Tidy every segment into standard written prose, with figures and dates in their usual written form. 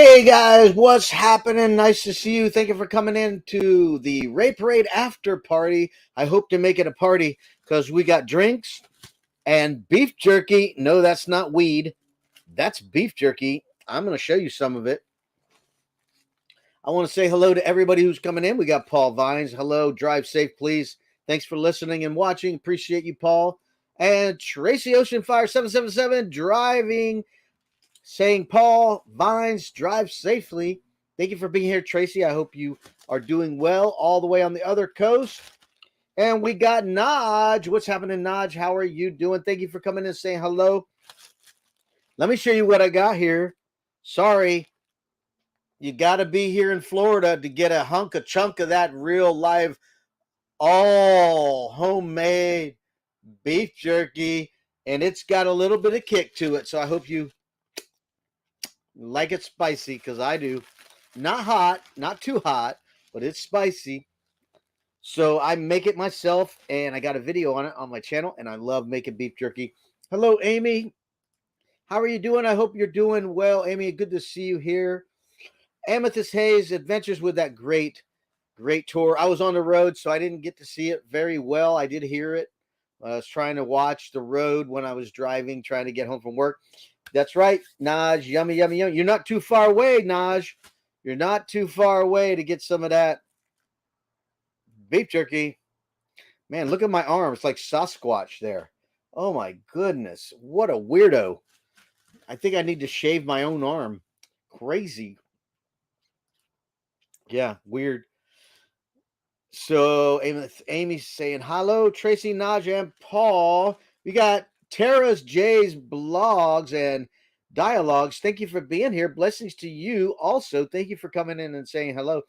Hey guys, what's happening? Nice to see you. Thank you for coming in to the RaidParade after party. I hope to make it a party because we got drinks and beef jerky. No, that's not weed. That's beef jerky. I'm going to show you some of it. I want to say hello to everybody who's coming in. We got Paul Vines. Hello, drive safe, please. Thanks for listening and watching. Appreciate you, Paul. And Tracy Ocean Fire 777 driving, saying, Paul Vines, drive safely. Thank you for being here, Tracy. I hope you are doing well all the way on the other coast. And we got Naj. What's happening, Naj? How are you doing? Thank you for coming in and saying hello. Let me show you what I got here. Sorry, you got to be here in Florida to get a chunk of that real live, all homemade beef jerky. And it's got a little bit of kick to it. So I hope you like it spicy, because I do. Not hot, not too hot, but it's spicy. So I make it myself, and I got a video on it on my channel, and I love making beef jerky. Hello, Amy. How are you doing? I hope you're doing well, Amy. Good to see you here. Amethyst Hayes, Adventures with that great tour. I was on the road, so I didn't get to see it very well. I did hear it. I was trying to watch the road when I was driving, trying to get home from work. That's right, Naj. Yummy, yummy, yummy. You're not too far away, Naj. You're not too far away to get some of that beef jerky. Man, look at my arm. It's like Sasquatch there. Oh, my goodness. What a weirdo. I think I need to shave my own arm. Crazy. Yeah, weird. So, Amy's saying, hello, Tracy, Naj, and Paul. We got Tara's J's blogs and dialogues. Thank you for being here. Blessings to you also. Thank you for coming in and saying hello.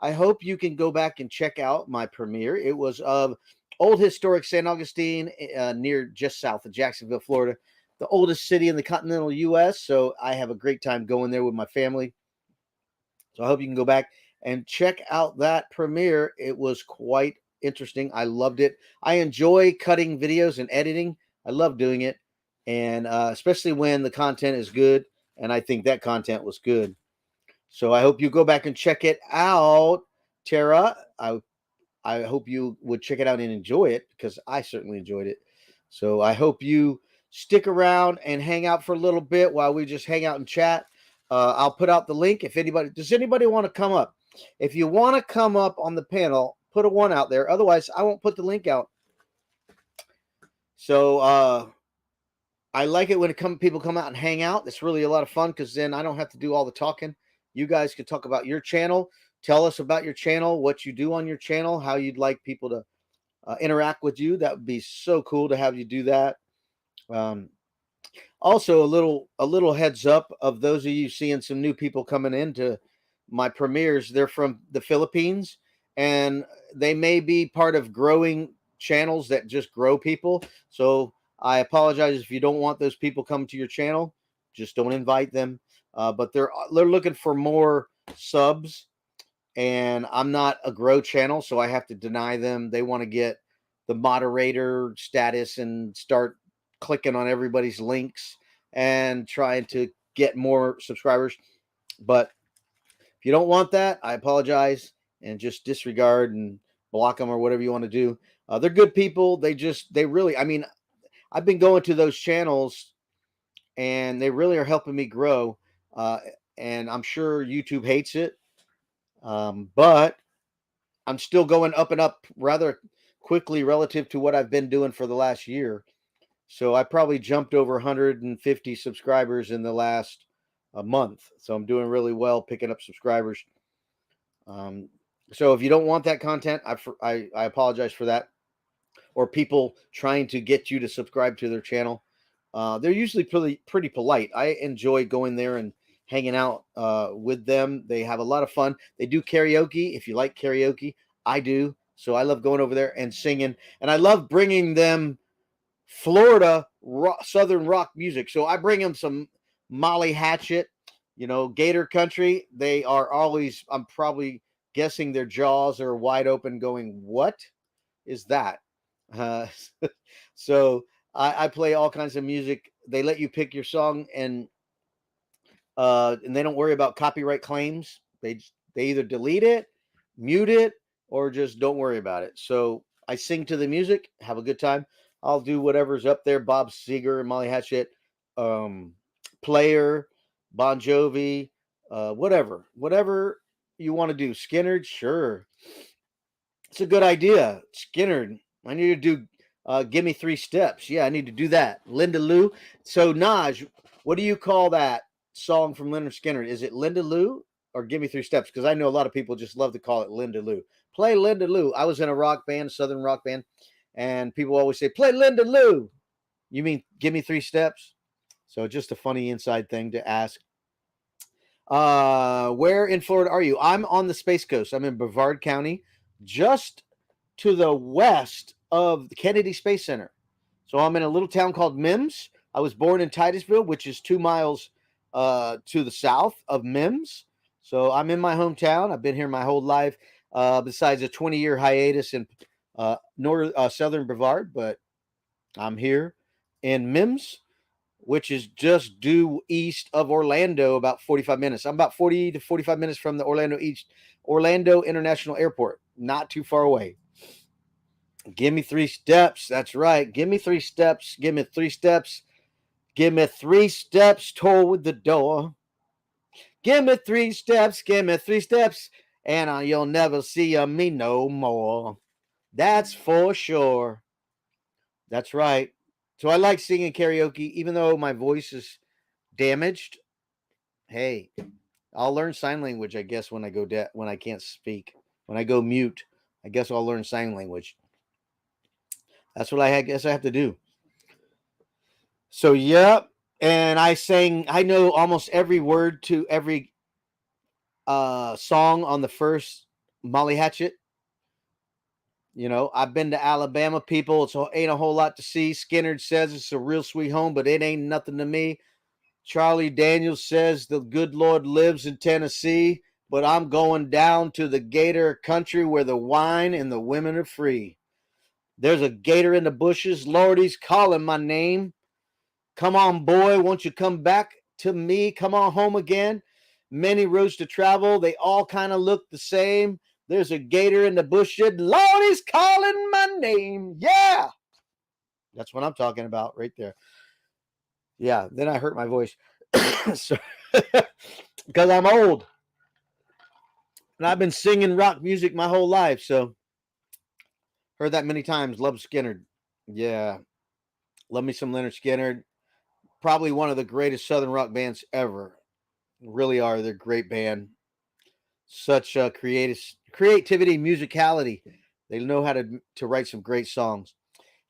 I hope you can go back and check out my premiere. It was of old historic St. Augustine, near just south of Jacksonville, Florida, the oldest city in the continental U.S. So I have a great time going there with my family. So I hope you can go back and check out that premiere. It was quite interesting. I loved it. I enjoy cutting videos and editing. I love doing it, and especially when the content is good, and I think that content was good. So I hope you go back and check it out, Tara. I hope you would check it out and enjoy it, because I certainly enjoyed it. So I hope you stick around and hang out for a little bit while we just hang out and chat. I'll put out the link. If anybody, does anybody want to come up? If you want to come up on the panel, put a one out there. Otherwise, I won't put the link out. So I like it when people come out and hang out. It's really a lot of fun, because then I don't have to do all the talking. You guys can talk about your channel. Tell us about your channel, what you do on your channel, how you'd like people to interact with you. That would be so cool to have you do that. Also, a little heads up of those of you seeing some new people coming into my premieres. They're from the Philippines, and they may be part of growing channels that just grow people. So I apologize if you don't want those people coming to your channel. Just don't invite them. But they're looking for more subs, and I'm not a grow channel, so I have to deny them. They want to get the moderator status and start clicking on everybody's links and trying to get more subscribers. But if you don't want that, I apologize, and just disregard and block them or whatever you want to do. They're good people. They really, I mean, I've been going to those channels, and they really are helping me grow. And I'm sure YouTube hates it. But I'm still going up and up rather quickly relative to what I've been doing for the last year. So I probably jumped over 150 subscribers in the last month. So I'm doing really well picking up subscribers. So if you don't want that content, I apologize for that. Or people trying to get you to subscribe to their channel. They're usually pretty polite. I enjoy going there and hanging out with them. They have a lot of fun. They do karaoke. If you like karaoke, I do. So I love going over there and singing. And I love bringing them Florida Southern rock music. So I bring them some Molly Hatchet, Gator Country. They are always, I'm probably guessing their jaws are wide open going, what is that? So I play all kinds of music. They let you pick your song, and and they don't worry about copyright claims. They either delete it, mute it, or just don't worry about it. So I sing to the music, have a good time. I'll do whatever's up there. Bob Seger, Molly Hatchet, um, Player, Bon Jovi, whatever you want to do. Skinner, sure, it's a good idea. Skinner, I need to do. Give me 3 steps. Yeah, I need to do that. Linda Lou. So Naj, what do you call that song from Leonard Skinner? Is it Linda Lou or Give Me 3 Steps? Because I know a lot of people just love to call it Linda Lou. Play Linda Lou. I was in a rock band, Southern rock band, and people always say, "Play Linda Lou." You mean Give Me 3 Steps? So just a funny inside thing to ask. Where in Florida are you? I'm on the Space Coast. I'm in Brevard County, just to the west of the Kennedy Space Center. So I'm in a little town called Mims. I was born in Titusville, which is 2 miles to the south of Mims. So I'm in my hometown. I've been here my whole life, besides a 20-year hiatus in southern Brevard, but I'm here in Mims, which is just due east of Orlando, about 45 minutes. I'm about 40 to 45 minutes from the Orlando International Airport, not too far away. Give me 3 steps. That's right. Give me 3 steps. Give me 3 steps. Give me 3 steps toward the door. Give me 3 steps. Give me 3 steps. And you'll never see me no more. That's for sure. That's right. So I like singing karaoke, even though my voice is damaged. Hey, I'll learn sign language, I guess, when I go when I can't speak. When I go mute, I guess I'll learn sign language. That's what I guess I have to do. So, yep. And I know almost every word to every song on the first Molly Hatchet. You know, I've been to Alabama, people. It ain't a whole lot to see. Skinner says it's a real sweet home, but it ain't nothing to me. Charlie Daniels says the good Lord lives in Tennessee, but I'm going down to the Gator country where the wine and the women are free. There's a gator in the bushes. Lord, he's calling my name. Come on, boy, won't you come back to me? Come on home again. Many roads to travel. They all kind of look the same. There's a gator in the bushes. Lord, he's calling my name. Yeah. That's what I'm talking about right there. Yeah, then I hurt my voice. So, because I'm old. And I've been singing rock music my whole life. So, heard that many times. Love Skinner. Yeah. Love me some Leonard Skinner. Probably one of the greatest Southern rock bands ever. Really are. They're a great band. Such creativity, musicality. They know how to write some great songs.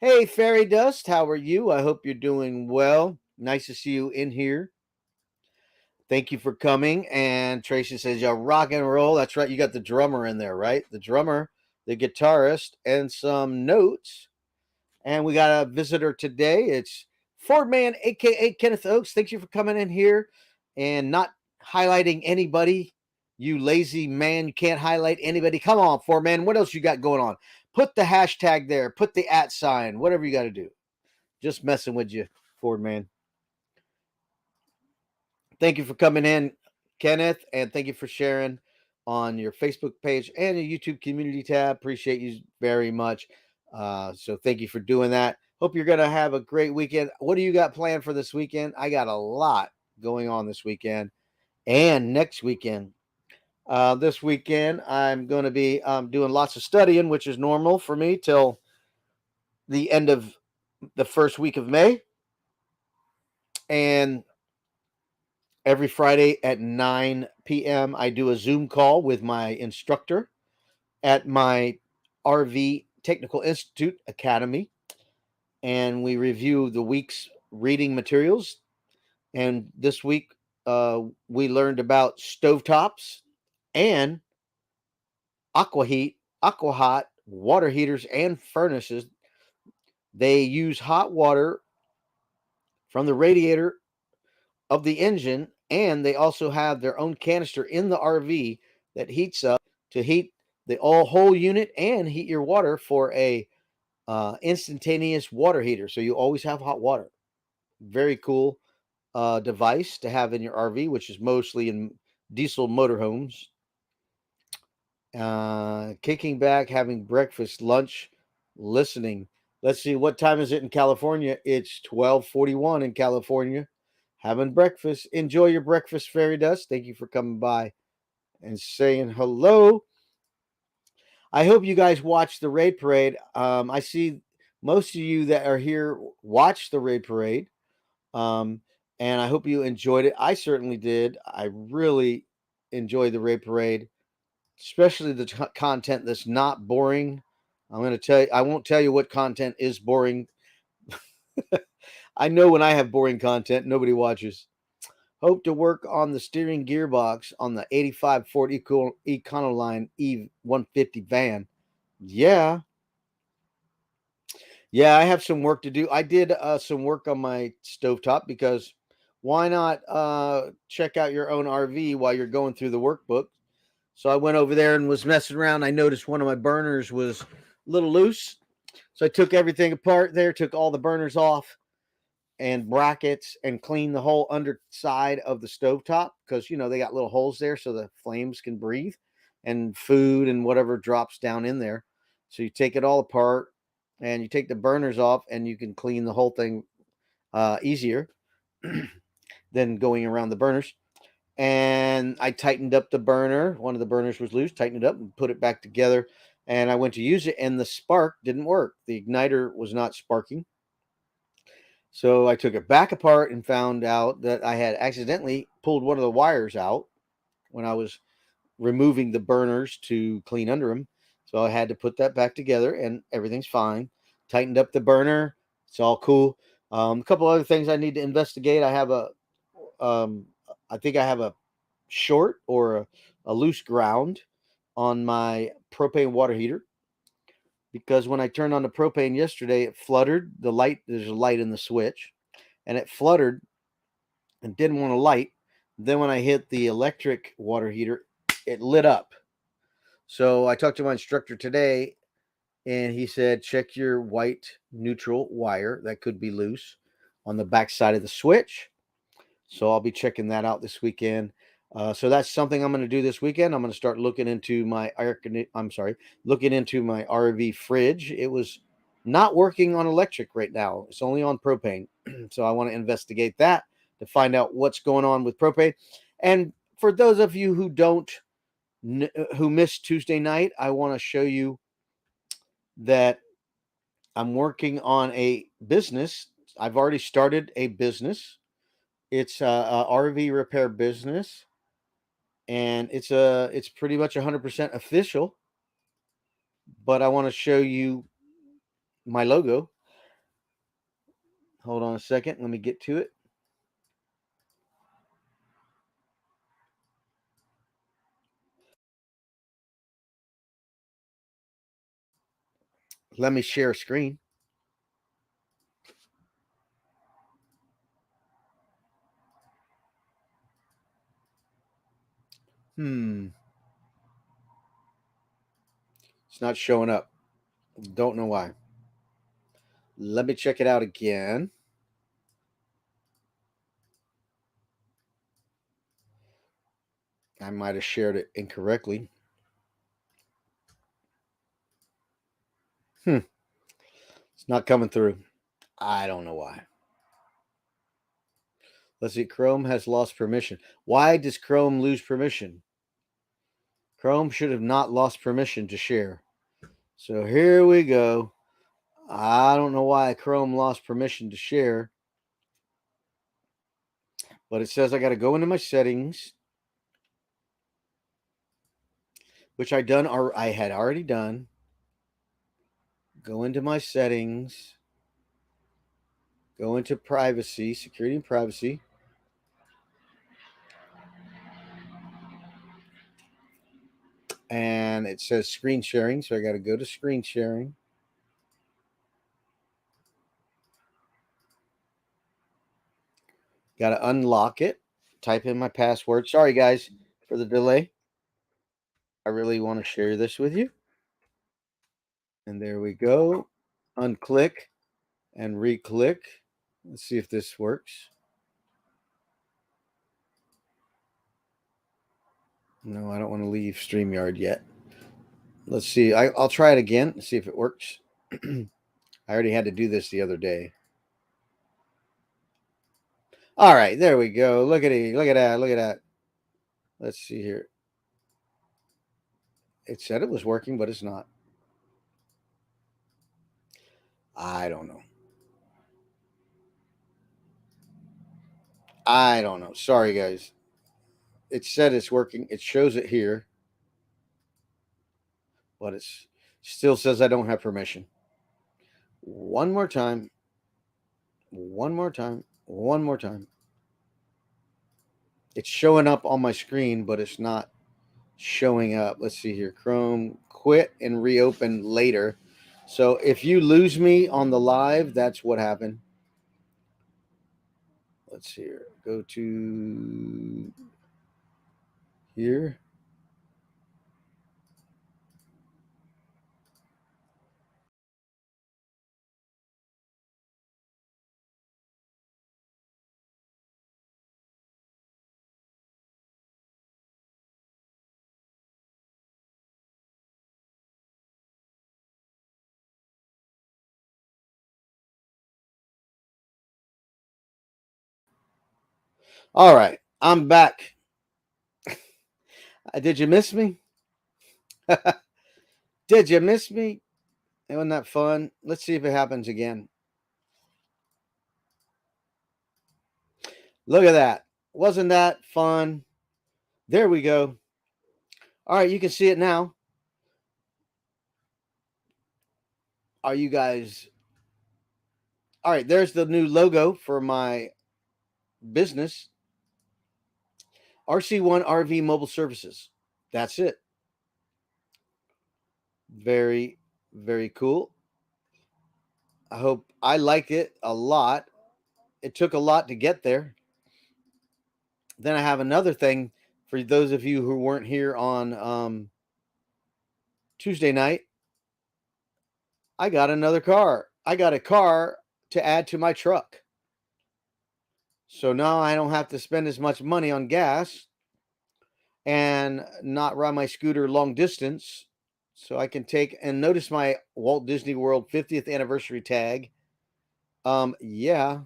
Hey, Fairy Dust, how are you? I hope you're doing well. Nice to see you in here. Thank you for coming. And Tracy says, "Y'all rock and roll." That's right. You got the drummer in there, right? The drummer, the guitarist, and some notes. And we got a visitor today. It's Ford Man, aka Kenneth Oakes. Thank you for coming in here and not highlighting anybody. You lazy man, you can't highlight anybody. Come on, Ford Man. What else you got going on? Put the hashtag there. Put the @ sign. Whatever you got to do. Just messing with you, Ford Man. Thank you for coming in, Kenneth, and thank you for sharing on your Facebook page and your YouTube community tab. Appreciate you very much. So thank you for doing that. Hope you're going to have a great weekend. What do you got planned for this weekend? I got a lot going on this weekend and next weekend. This weekend, I'm going to be doing lots of studying, which is normal for me till the end of the first week of May. And every Friday at 9 p.m., I do a Zoom call with my instructor at my RV Technical Institute Academy. And we review the week's reading materials. And this week, we learned about stovetops and aqua hot water heaters and furnaces. They use hot water from the radiator of the engine, and they also have their own canister in the RV that heats up to heat the whole unit and heat your water for a instantaneous water heater. So you always have hot water. Very cool. device to have in your RV, which is mostly in diesel motorhomes. Kicking back, having breakfast, lunch, listening. Let's see, what time is it in California? It's 12:41 in California. Having breakfast. Enjoy your breakfast, Fairy Dust. Thank you for coming by and saying hello. I hope you guys watch the Raid Parade. I see most of you that are here watch the Raid Parade. Um, and I hope you enjoyed it. I certainly did. I really enjoyed the Raid Parade, especially the content that's not boring. I'm going to tell you, I won't tell you what content is boring. I know when I have boring content, nobody watches. Hope to work on the steering gearbox on the 85 Ford Econoline Eve 150 van. Yeah. Yeah, I have some work to do. I did some work on my stovetop because why not check out your own RV while you're going through the workbook? So I went over there and was messing around. I noticed one of my burners was a little loose. So I took everything apart there, took all the burners off and brackets and cleaned the whole underside of the stovetop because, you know, they got little holes there so the flames can breathe and food and whatever drops down in there. So you take it all apart and you take the burners off and you can clean the whole thing easier than going around the burners. And I tightened up the burner. One of the burners was loose, tightened it up and put it back together. And I went to use it and the spark didn't work. The igniter was not sparking. So I took it back apart and found out that I had accidentally pulled one of the wires out when I was removing the burners to clean under them. So I had to put that back together and everything's fine. Tightened up the burner. It's all cool. A couple other things I need to investigate. Um, I think I have a short or a loose ground on my propane water heater because when I turned on the propane yesterday, it fluttered. The light, there's a light in the switch, and it fluttered and didn't want to light. Then when I hit the electric water heater, it lit up. So I talked to my instructor today, and he said, check your white neutral wire that could be loose on the back side of the switch. So I'll be checking that out this weekend. So that's something I'm going to do this weekend. I'm going to start looking into my looking into my RV fridge. It was not working on electric right now. It's only on propane. So I want to investigate that to find out what's going on with propane. And for those of you who missed Tuesday night, I want to show you that I'm working on a business. I've already started a business. It's a RV repair business, and it's pretty much 100% official. But I want to show you my logo. Hold on a second. Let me get to it. Let me share a screen. It's not showing up. Don't know why. Let me check it out again. I might have shared it incorrectly. It's not coming through. I don't know why. Let's see. Chrome has lost permission. Why does Chrome lose permission? Chrome should have not lost permission to share. So here we go. I don't know why Chrome lost permission to share, but it says I got to go into my settings, which I had already done. Go into my settings, go into privacy, security and privacy. And it says screen sharing, so I got to go to screen sharing. Got to unlock it, type in my password. Sorry, guys, for the delay. I really want to share this with you. And there we go. Unclick and re-click. Let's see if this works. No, I don't want to leave StreamYard yet. Let's see. I'll try it again, see if it works. I already had to do this the other day. All right, there we go. Look at it. Look at that. Look at that. Let's see here. It said it was working, but it's not. I don't know. I don't know. Sorry, guys. It said it's working. It shows it here, but it still says I don't have permission. One more time. One more time. One more time. It's showing up on my screen, but it's not showing up. Let's see here. Chrome, quit and reopen later. So if you lose me on the live, that's what happened. Let's see here. Go to here. All right. I'm back. Did you miss me? Did you miss me? Wasn't that fun? Let's see if it happens again. Look at that. Wasn't that fun? There we go. All right, you can see it now. Are you guys? All right, there's the new logo for my business, RC1 RV Mobile Services. That's it. Very, very cool. I hope I like it a lot. It took a lot to get there. Then I have another thing for those of you who weren't here on Tuesday night. I got another car. I got a car to add to my truck. So now I don't have to spend as much money on gas and not ride my scooter long distance. So I can take and notice my Walt Disney World 50th anniversary tag. Yeah.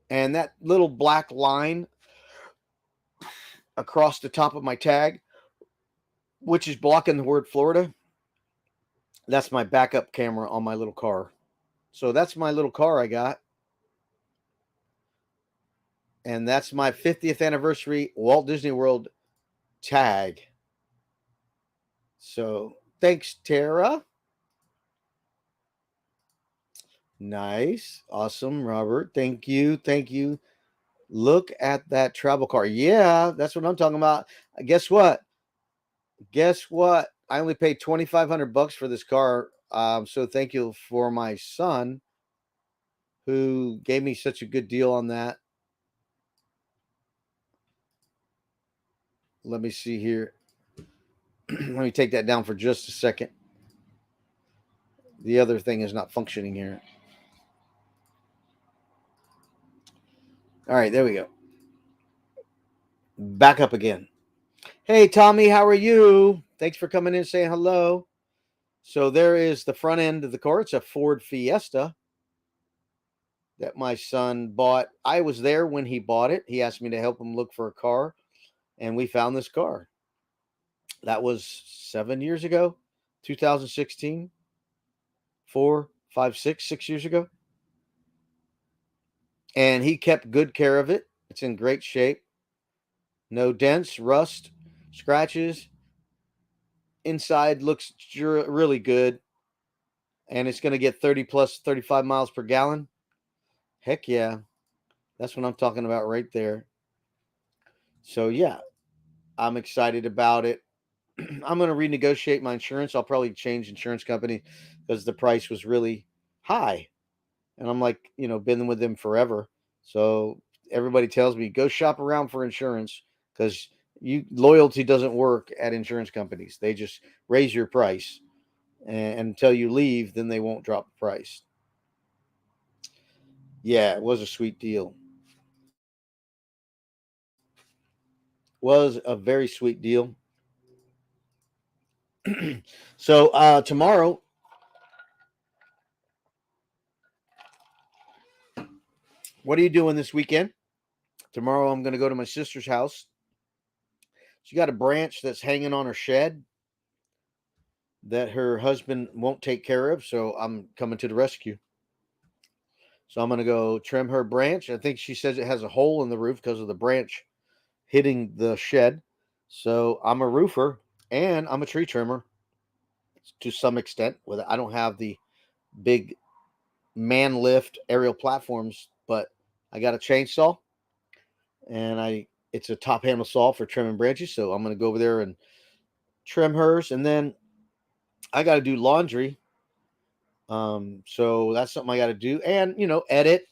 And that little black line across the top of my tag, which is blocking the word Florida, that's my backup camera on my little car. So that's my little car I got. And that's my 50th anniversary Walt Disney World tag. So thanks, Tara. Nice. Awesome, Robert. Thank you. Thank you. Look at that travel car. Yeah, that's what I'm talking about. Guess what? Guess what? I only paid $2,500 for this car. So thank you for my son who gave me such a good deal on that. Let me see here. Let me take that down for just a second. The other thing is not functioning here. All right, there we go. Back up again. Hey, Tommy, how are you? Thanks for coming in and saying hello. So there is the front end of the car. It's a Ford Fiesta that my son bought. I was there when he bought it. He asked me to help him look for a car, and we found this car. That was 7 years ago, 2016, 4, 5, 6 years ago. And he kept good care of it. It's in great shape. No dents, rust, scratches. Inside looks really good. And it's going to get 30 plus 35 miles per gallon. Heck yeah. That's what I'm talking about right there. So, yeah, I'm excited about it. I'm going to renegotiate my insurance. I'll probably change insurance company because the price was really high. And I'm like, been with them forever. So everybody tells me go shop around for insurance because loyalty doesn't work at insurance companies. They just raise your price, and until you leave, then they won't drop the price. Yeah, it was a sweet deal. was a very sweet deal. So tomorrow, what are you doing this weekend? Tomorrow, I'm going to go to my sister's house. She got a branch that's hanging on her shed that her husband won't take care of, so I'm coming to the rescue. So I'm going to go trim her branch. I think she says it has a hole in the roof because of the branch hitting the shed. So I'm a roofer and I'm a tree trimmer to some extent. With I don't have the big man lift aerial platforms, but I got a chainsaw and it's a top handle saw for trimming branches. So I'm going to go over there and trim hers, and then I got to do laundry. So that's something I got to do, and edit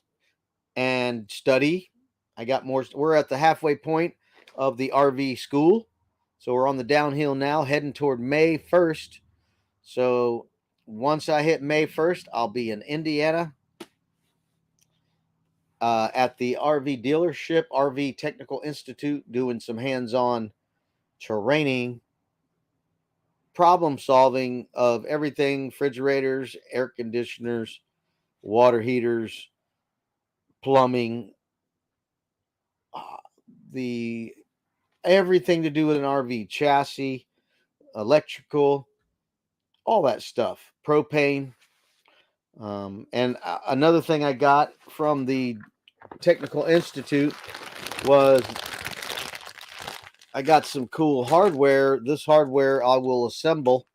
and study. I got more. We're at the halfway point of the RV school, so we're on the downhill now, heading toward May 1st. So once I hit May 1st, I'll be in Indiana at the RV dealership, RV Technical Institute, doing some hands-on training, problem solving of everything: refrigerators, air conditioners, water heaters, plumbing, uh, the everything to do with an RV chassis, electrical, all that stuff, propane. And another thing I got from the Technical Institute was I got some cool hardware. This hardware I will assemble,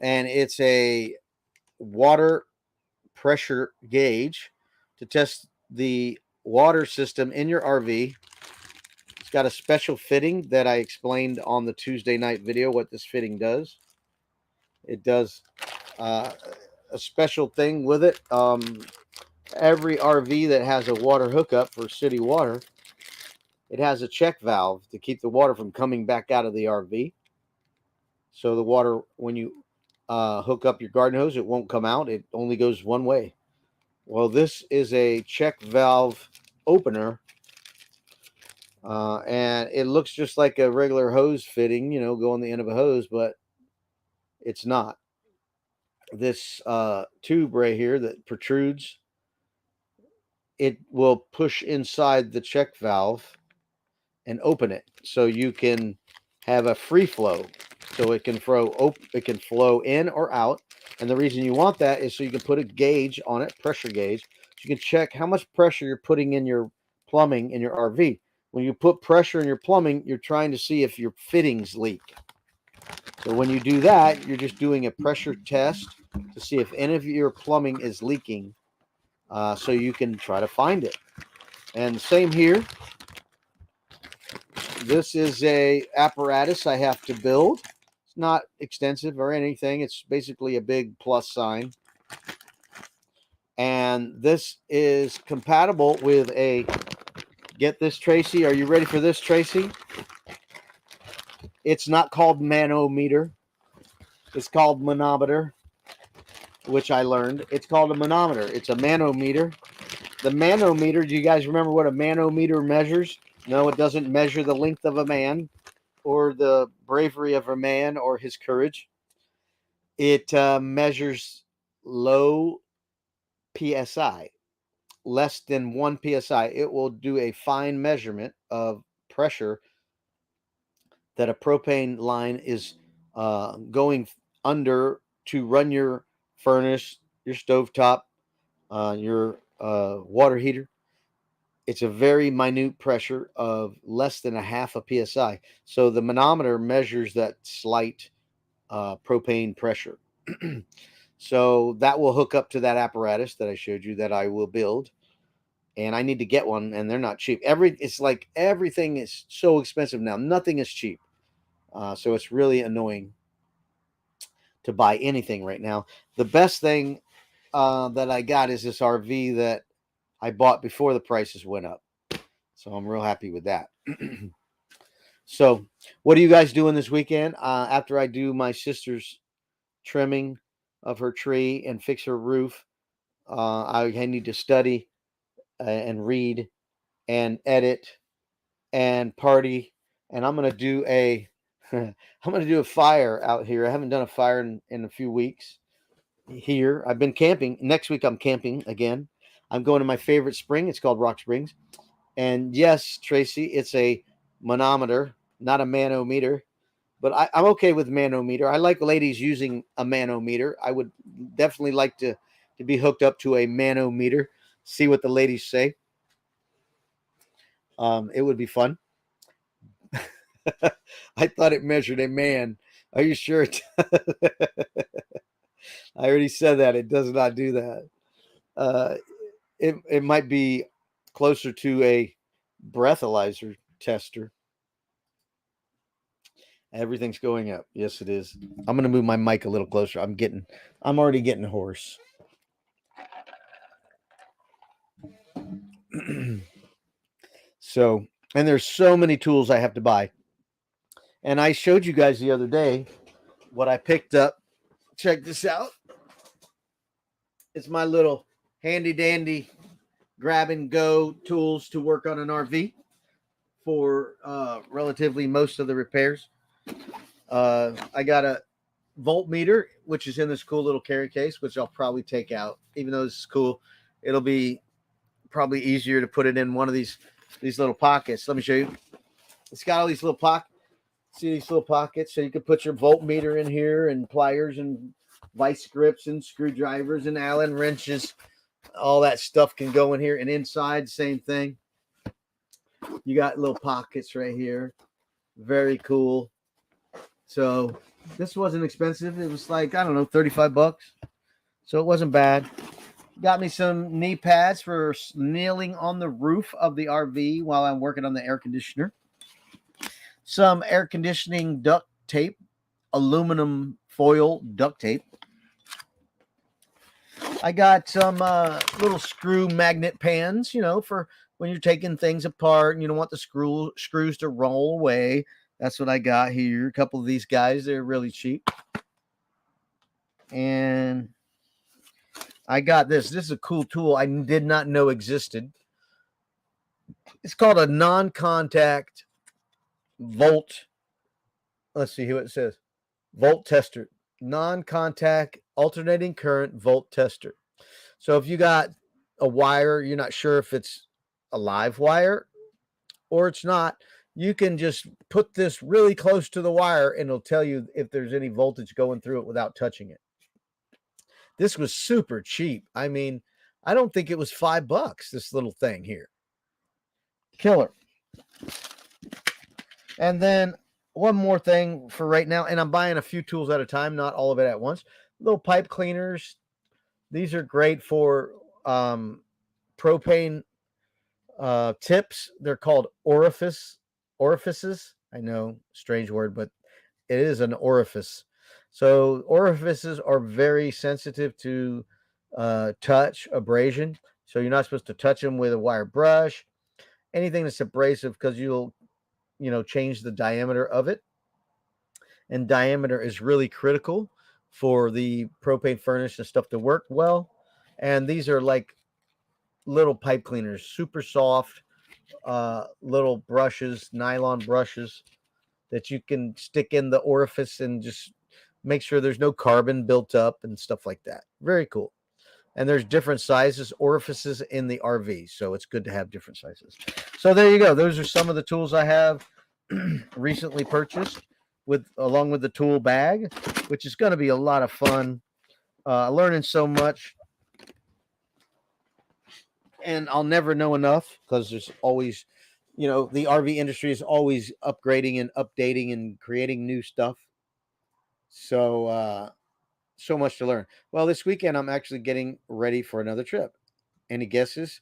and it's a water pressure gauge to test the water system in your RV. It's got a special fitting that I explained on the Tuesday night video what this fitting does. It does a special thing with it. Every RV that has a water hookup for city water, it has a check valve to keep the water from coming back out of the RV. So the water, when you hook up your garden hose, it won't come out. It only goes one way. Well, this is a check valve opener, and it looks just like a regular hose fitting, go on the end of a hose, but it's not. This tube right here that protrudes, it will push inside the check valve and open it so you can have a free flow, so it can flow in or out. And the reason you want that is so you can put a gauge on it, pressure gauge, so you can check how much pressure you're putting in your plumbing in your RV. When you put pressure in your plumbing, you're trying to see if your fittings leak. So when you do that, you're just doing a pressure test to see if any of your plumbing is leaking, so you can try to find it. And same here. This is a apparatus I have to build. It's not extensive or anything. It's basically a big plus sign. And this is compatible with a, get this, Tracy. Are you ready for this, Tracy? It's not called manometer. It's called manometer, which I learned. It's called a manometer. It's a manometer. The manometer, do you guys remember what a manometer measures? No, it doesn't measure the length of a man or the bravery of a man or his courage. It measures low PSI, less than 1 PSI. It will do a fine measurement of pressure that a propane line is going under to run your furnace, your stovetop, your water heater. It's a very minute pressure of less than a half a PSI. So the manometer measures that slight propane pressure. So that will hook up to that apparatus that I showed you that I will build. And I need to get one, and they're not cheap. It's like everything is so expensive now. Nothing is cheap. So it's really annoying to buy anything right now. The best thing that I got is this RV that I bought before the prices went up. So I'm real happy with that. So what are you guys doing this weekend? After I do my sister's trimming of her tree and fix her roof, I need to study and read and edit and party and I'm gonna do a I'm gonna do a fire out here. I haven't done a fire in a few weeks here. I've been camping. Next week I'm camping again. I'm going to my favorite spring. It's called Rock Springs. And yes, Tracy, it's a manometer, not a manometer. But I'm okay with manometer. I like ladies using a manometer. I would definitely like to be hooked up to a manometer, see what the ladies say. It would be fun. I thought it measured a man. Are you sure? I already said that. It does not do that. Uh, it might be closer to a breathalyzer tester. Everything's going up. Yes, it is. I'm gonna move my mic a little closer. I'm already getting hoarse. So, and there's so many tools I have to buy. And I showed you guys the other day what I picked up. Check this out. It's my little handy dandy grab and go tools to work on an RV for relatively most of the repairs. I got a voltmeter, which is in this cool little carry case, which I'll probably take out. Even though this is cool, it'll be probably easier to put it in one of these little pockets. Let me show you. It's got all these little pockets. See these little pockets? So you could put your voltmeter in here, and pliers and vice grips and screwdrivers and Allen wrenches. All that stuff can go in here. And inside, same thing. You got little pockets right here. Very cool. So this wasn't expensive. It was like, I don't know, 35 bucks. So it wasn't bad. Got me some knee pads for kneeling on the roof of the RV while I'm working on the air conditioner. Some air conditioning duct tape, aluminum foil duct tape. I got some little screw magnet pans, for when you're taking things apart and you don't want the screws to roll away. That's what I got here. A couple of these guys, they're really cheap. And I got this. This is a cool tool I did not know existed. It's called a non-contact volt. Let's see what it says. Volt tester. Non-contact alternating current volt tester. So if you got a wire, you're not sure if it's a live wire or it's not, you can just put this really close to the wire and it'll tell you if there's any voltage going through it without touching it. This was super cheap. I mean, I don't think it was $5, this little thing here. Killer. And then one more thing for right now, and I'm buying a few tools at a time, not all of it at once. Little pipe cleaners. These are great for propane tips. They're called orifices. I know, strange word, but it is an orifice. So orifices are very sensitive to touch, abrasion. So you're not supposed to touch them with a wire brush, anything that's abrasive, because you'll, change the diameter of it. And diameter is really critical for the propane furnace and stuff to work well. And these are like little pipe cleaners, super soft, little brushes, nylon brushes that you can stick in the orifice and just make sure there's no carbon built up and stuff like that. Very cool. And there's different sizes, orifices in the RV. So it's good to have different sizes. So there you go. Those are some of the tools I have recently purchased along with the tool bag, which is going to be a lot of fun. Learning so much. And I'll never know enough because there's always, the RV industry is always upgrading and updating and creating new stuff. So, so much to learn. Well, this weekend I'm actually getting ready for another trip. Any guesses?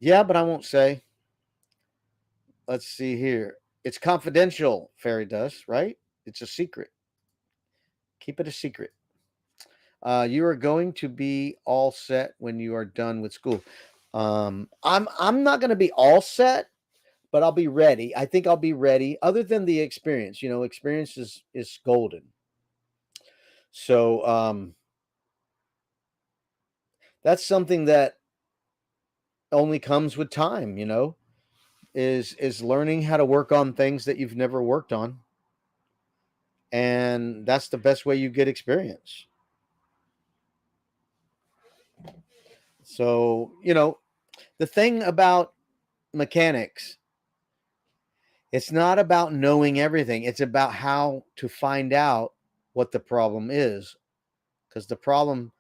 Yeah, but I won't say. Let's see here. It's confidential, Fairy Dust, right? It's a secret. Keep it a secret. You are going to be all set when you are done with school. I'm not going to be all set, but I'll be ready. I think I'll be ready. Other than the experience, experience is golden. So that's something that only comes with time. is learning how to work on things that you've never worked on, and that's the best way you get experience. So, the thing about mechanics, it's not about knowing everything. It's about how to find out what the problem is, because the problem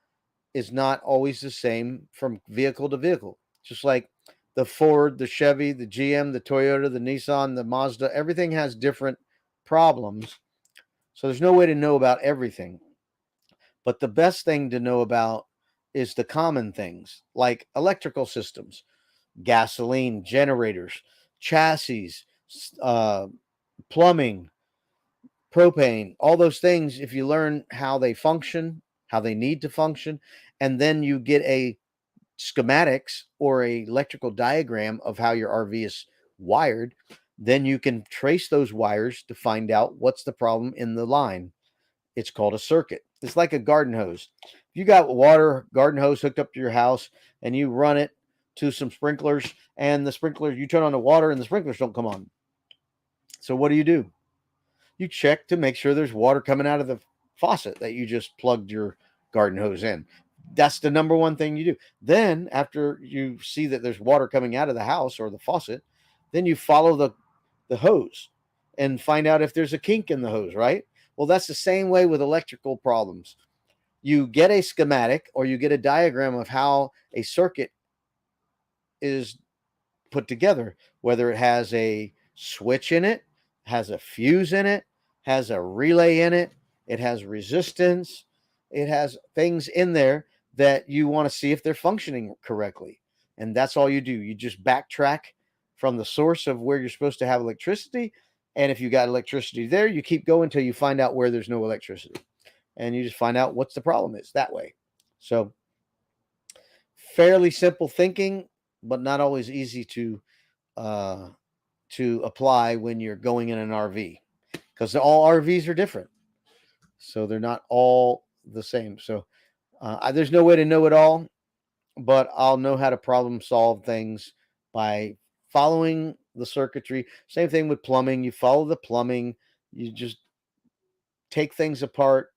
is not always the same from vehicle to vehicle. Just like the Ford, the Chevy, the GM, the Toyota, the Nissan, the Mazda, everything has different problems. So there's no way to know about everything. But the best thing to know about is the common things like electrical systems, gasoline, generators, chassis, uh, plumbing, propane, all those things. If you learn how they function, how they need to function, and then you get a schematics or a electrical diagram of how your RV is wired, then you can trace those wires to find out what's the problem in the line. It's called a circuit. It's like a garden hose. If you got water garden hose hooked up to your house and you run it to some sprinklers, and the sprinklers, you turn on the water and the sprinklers don't come on. So what do? You check to make sure there's water coming out of the faucet that you just plugged your garden hose in. That's the number one thing you do. Then, after you see that there's water coming out of the house or the faucet, then you follow the hose and find out if there's a kink in the hose, right? Well, that's the same way with electrical problems. You get a schematic or you get a diagram of how a circuit is put together, whether it has a switch in it, has a fuse in it, has a relay in it, it has resistance, it has things in there that you want to see if they're functioning correctly. And that's all you do. You just backtrack from the source of where you're supposed to have electricity. And if you got electricity there, you keep going until you find out where there's no electricity. And you just find out what's the problem is that way. So, fairly simple thinking, but not always easy uh, to apply when you're going in an RV, because all RVs are different. So they're not all the same. So there's no way to know it all, but I'll know how to problem solve things by following the circuitry. Same thing with plumbing. You follow the plumbing, you just take things apart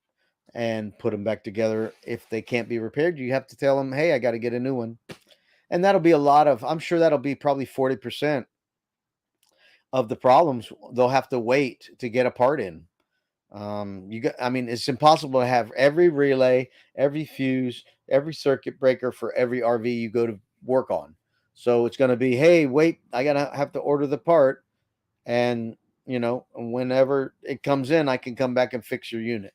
and put them back together. If they can't be repaired, you have to tell them, hey, I got to get a new one. And that'll be I'm sure that'll be probably 40% of the problems. They'll have to wait to get a part in. I mean, it's impossible to have every relay, every fuse, every circuit breaker for every RV you go to work on. So it's going to be, hey, wait, I gotta have to order the part, and whenever it comes in, I can come back and fix your unit.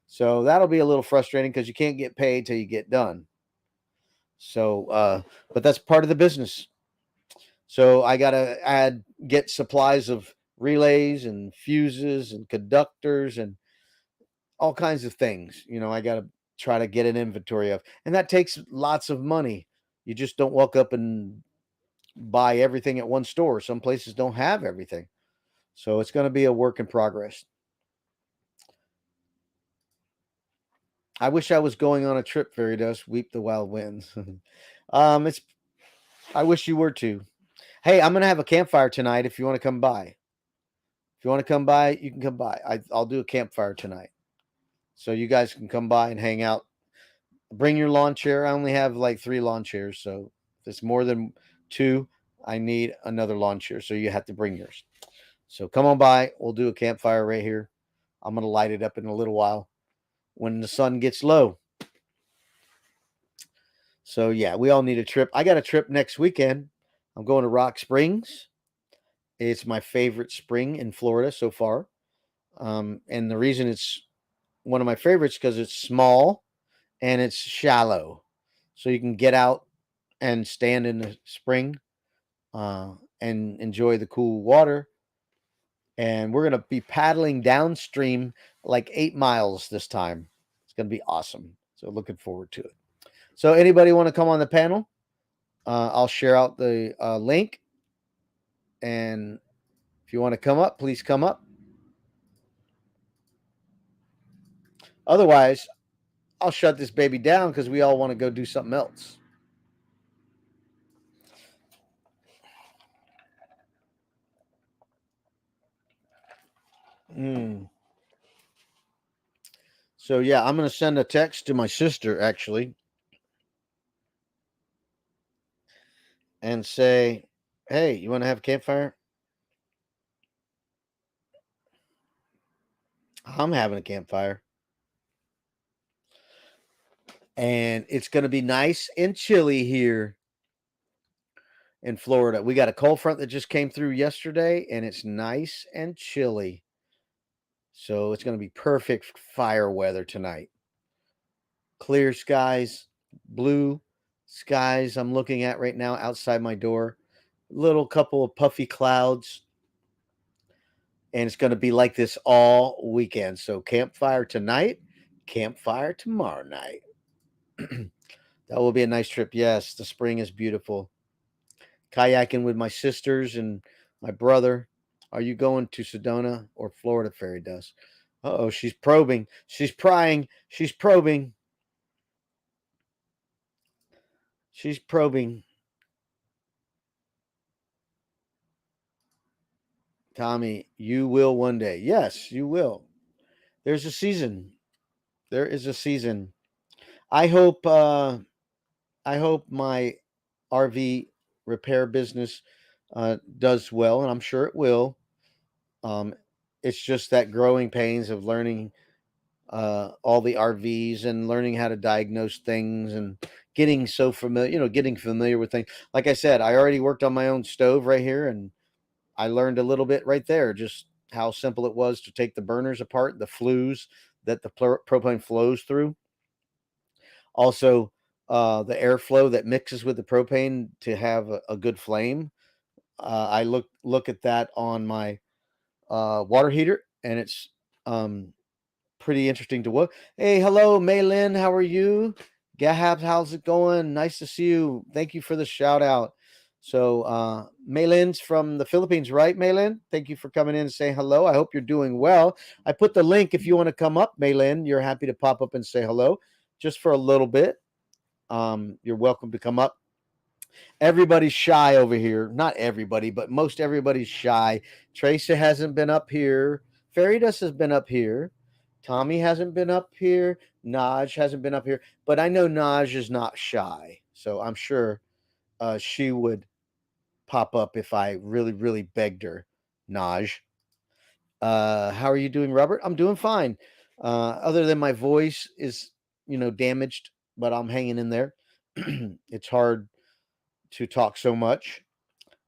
So that'll be a little frustrating because you can't get paid till you get done. So, but that's part of the business. So I gotta get supplies of relays and fuses and conductors and all kinds of things. I got to try to get an inventory of, and that takes lots of money. You just don't walk up and buy everything at one store. Some places don't have everything. So it's going to be a work in progress. I wish I was going on a trip, Fairy Dust. Weep the wild winds. It's. I wish you were too. Hey, I'm gonna have a campfire tonight. If you want to come by, if you want to come by, you can come by. I'll do a campfire tonight, so you guys can come by and hang out. Bring your lawn chair. I only have like 3 lawn chairs, so if it's more than 2, I need another lawn chair. So you have to bring yours. So come on by. We'll do a campfire right here. I'm gonna light it up in a little while when the sun gets low. So yeah, we all need a trip. I got a trip next weekend. I'm going to Rock Springs. It's my favorite spring in Florida so far. And the reason it's one of my favorites because it's small and it's shallow. So you can get out and stand in the spring and enjoy the cool water. And we're going to be paddling downstream like 8 miles this time. It's going to be awesome. So looking forward to it. So anybody want to come on the panel? I'll share out the link. And if you want to come up, please come up. Otherwise, I'll shut this baby down because we all want to go do something else. Mm. So yeah, I'm gonna send a text to my sister actually and say, "Hey, you want to have a campfire? I'm having a campfire, and it's gonna be nice and chilly here in Florida. We got a cold front that just came through yesterday, and it's nice and chilly. So it's gonna be perfect fire weather tonight. Clear skies, blue skies. I'm looking at right now outside my door. Little couple of puffy clouds, and it's going to be like this all weekend. So campfire tonight, campfire tomorrow night. That will be a nice trip. Yes, the spring is beautiful. Kayaking with my sisters and my brother. Are you going to Sedona or Florida? Fairy dust. Oh, she's probing. She's prying. She's probing. She's probing. Tommy, you will one day. Yes, you will. There's a season. There is a season. I hope I hope my RV repair business does well, and I'm sure it will. Um, it's just that growing pains of learning all the RVs and learning how to diagnose things and getting so familiar, getting familiar with things. Like I said, I already worked on my own stove right here, and I learned a little bit right there, just how simple it was to take the burners apart, the flues that the propane flows through. Also, the airflow that mixes with the propane to have a good flame. I look at that on my water heater, and it's um, pretty interesting to look. Hey, hello, Maylin. How are you? Gahab, how's it going? Nice to see you. Thank you for the shout out. So, Maylin's from the Philippines, right, Maylin? Thank you for coming in and saying hello. I hope you're doing well. I put the link if you want to come up, Maylin. You're happy to pop up and say hello just for a little bit. You're welcome to come up. Everybody's shy over here. Not everybody, but most everybody's shy. Tracy hasn't been up here. Fairy Dust has been up here. Tommy hasn't been up here. Naj hasn't been up here. But I know Naj is not shy. So I'm sure she would pop up if I really, really begged her. Naj. How are you doing, Robert? I'm doing fine. Other than my voice is, damaged, but I'm hanging in there. It's hard to talk so much.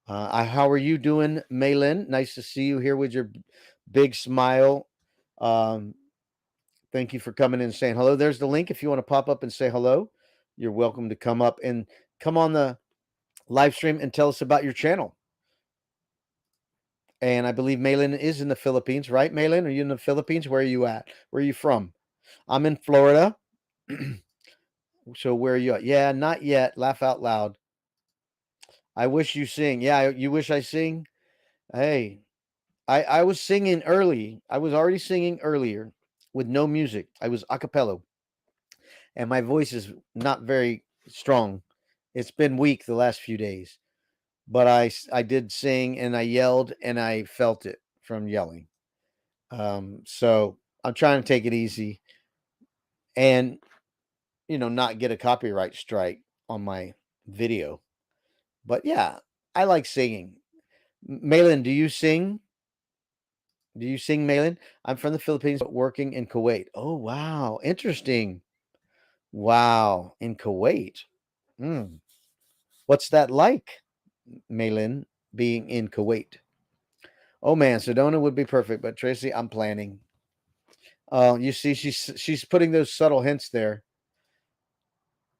How are you doing, Maylin? Nice to see you here with your big smile. Um, thank you for coming in and saying hello. There's the link if you want to pop up and say hello. You're welcome to come up and come on the live stream and tell us about your channel. And I believe Maylin is in the Philippines, right? Maylin, are you in the Philippines? Where are you at? Where are you from? I'm in Florida. So where are you at? Yeah, not yet. Laugh out loud. I wish you sing. Yeah, you wish I sing? Hey, I was singing early. I was already singing earlier with no music. I was a cappella, and my voice is not very strong. It's been weak the last few days, but I did sing and I yelled and I felt it from yelling. So I'm trying to take it easy and not get a copyright strike on my video. But yeah, I like singing. Malin, do you sing? Do you sing, Malin? I'm from the Philippines, but working in Kuwait. Oh, wow. Interesting. Wow. In Kuwait. Hmm. What's that like, Malin, being in Kuwait? Oh, man. Sedona would be perfect, but Tracy, I'm planning. You see, she's putting those subtle hints there.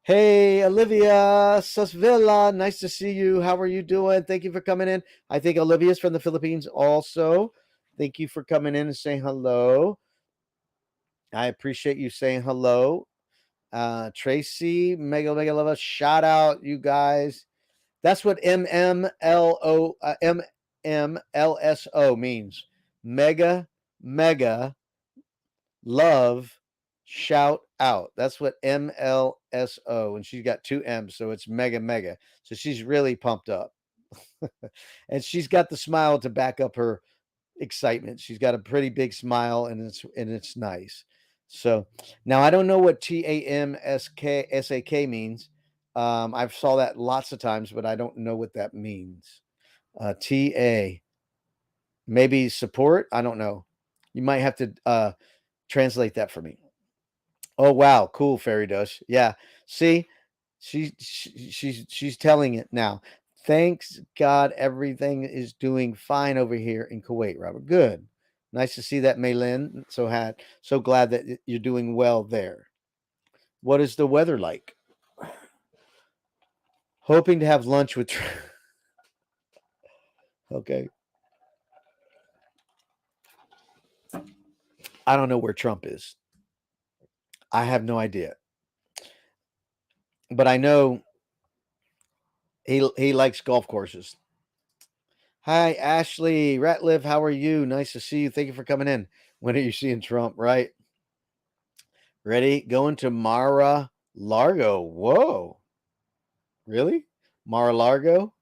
Hey, Olivia Susvilla, nice to see you. How are you doing? Thank you for coming in. I think Olivia's from the Philippines also. Thank you for coming in and saying hello. I appreciate you saying hello. Tracy, mega love us. Shout out, you guys. That's what MMLSO means. Mega love shout out. That's what MLSO, and she's got two M's, so it's mega. So she's really pumped up. And she's got the smile to back up her excitement. She's got a pretty big smile, and it's nice. So now I don't know what TAMSK means. I've saw that lots of times, but I don't know what that means. TA, maybe support. I don't know. You might have to translate that for me. Oh wow, cool, Fairy Dust. Yeah, see, she's telling it now. Thanks God, everything is doing fine over here in Kuwait, Robert. Good, nice to see that, Maylin. So glad that you're doing well there. What is the weather like? Hoping to have lunch with. Okay, I don't know where Trump is. I have no idea, but I know he likes golf courses. Hi, Ashley Ratliff. How are you? Nice to see you. Thank you for coming in. When are you seeing Trump? Right? Ready? Going to Mara Largo. Whoa. Really? Mara Largo?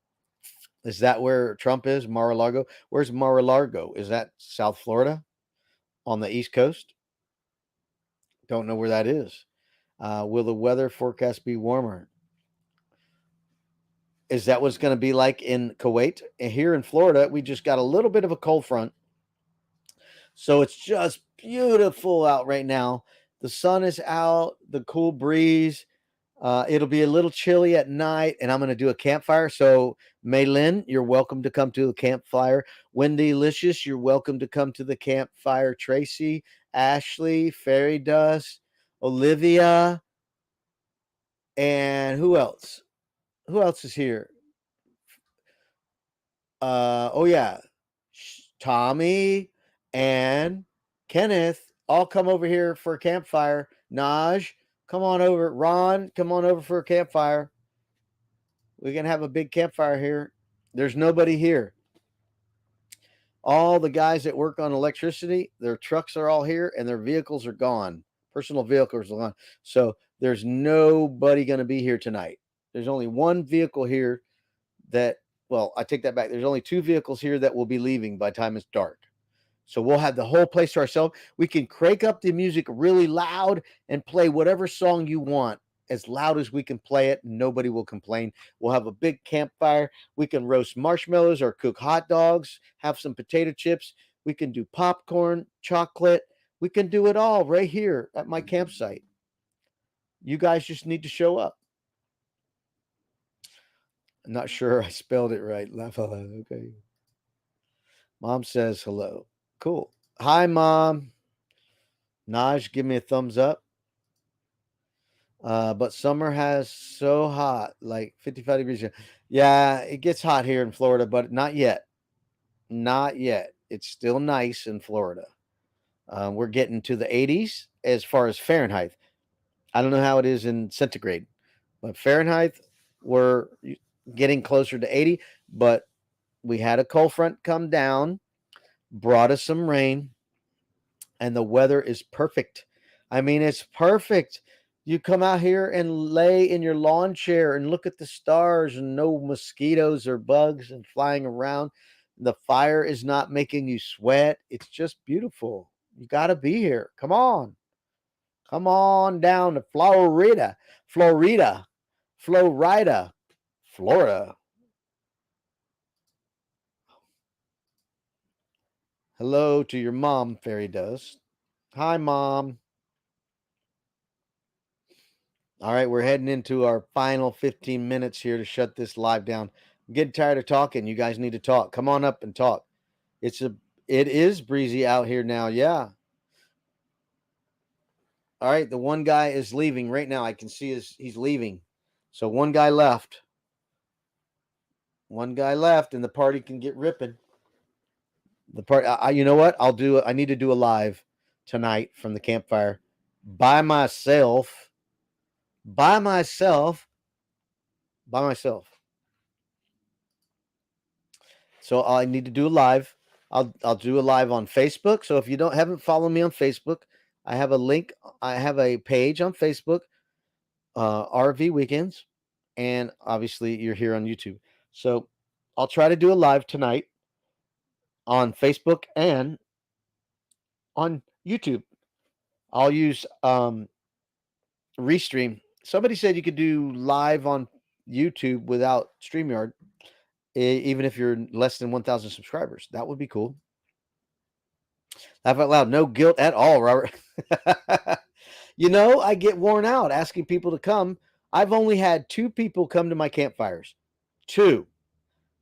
Is that where Trump is? Mara Largo? Where's Mara Largo? Is that South Florida on the East Coast? Don't know where that is. Will the weather forecast be warmer? Is that what's going to be like in Kuwait? And here in Florida, we just got a little bit of a cold front. So it's just beautiful out right now. The sun is out, the cool breeze. It'll be a little chilly at night, and I'm going to do a campfire. So, Maylin, you're welcome to come to the campfire. Wendy Licious, you're welcome to come to the campfire. Tracy, Ashley, Fairy Dust, Olivia, and who else? Who else is here? Oh yeah, Tommy and Kenneth all come over here for a campfire. Naj, come on over. Ron, come on over for a campfire. We can have a big campfire here. There's nobody here. All the guys that work on electricity, their trucks are all here and their vehicles are gone. Personal vehicles are gone. So there's nobody going to be here tonight. There's only one vehicle here that, well, I take that back. There's only two vehicles here that will be leaving by the time it's dark. So we'll have the whole place to ourselves. We can crank up the music really loud and play whatever song you want as loud as we can play it. Nobody will complain. We'll have a big campfire. We can roast marshmallows or cook hot dogs, have some potato chips. We can do popcorn, chocolate. We can do it all right here at my campsite. You guys just need to show up. I'm not sure I spelled it right. Okay. Mom says hello. Cool. Hi, Mom. Naj, give me a thumbs up. But summer has so hot, like 55 degrees here. Yeah, it gets hot here in Florida, but not yet. Not yet. It's still nice in Florida. We're getting to the 80s as far as Fahrenheit. I don't know how it is in centigrade, but Fahrenheit, we're getting closer to 80. But we had a cold front come down, brought us some rain, and the weather is perfect. I mean, it's perfect. You come out here and lay in your lawn chair and look at the stars, and no mosquitoes or bugs and flying around. The fire is not making you sweat. It's just beautiful. You got to be here. Come on. Come on down to Florida, Florida, Florida, Florida. Hello to your mom, Fairy Dust. Hi, Mom. All right, we're heading into our final 15 minutes here to shut this live down. I'm getting tired of talking. You guys need to talk. Come on up and talk. It is breezy out here now. Yeah. All right, the one guy is leaving right now. I can see he's leaving. So one guy left. One guy left, and the party can get ripping. The part, you know what? I need to do a live tonight from the campfire by myself. By myself. By myself. So I need to do a live. I'll do a live on Facebook. So if you haven't followed me on Facebook, I have a link. I have a page on Facebook, RV Weekends, and obviously you're here on YouTube. So I'll try to do a live tonight. on Facebook and on YouTube. I'll use Restream. Somebody said you could do live on YouTube without StreamYard, even if you're less than 1,000 subscribers. That would be cool. Laugh out loud. No guilt at all, Robert. I get worn out asking people to come. I've only had 2 people come to my campfires. 2.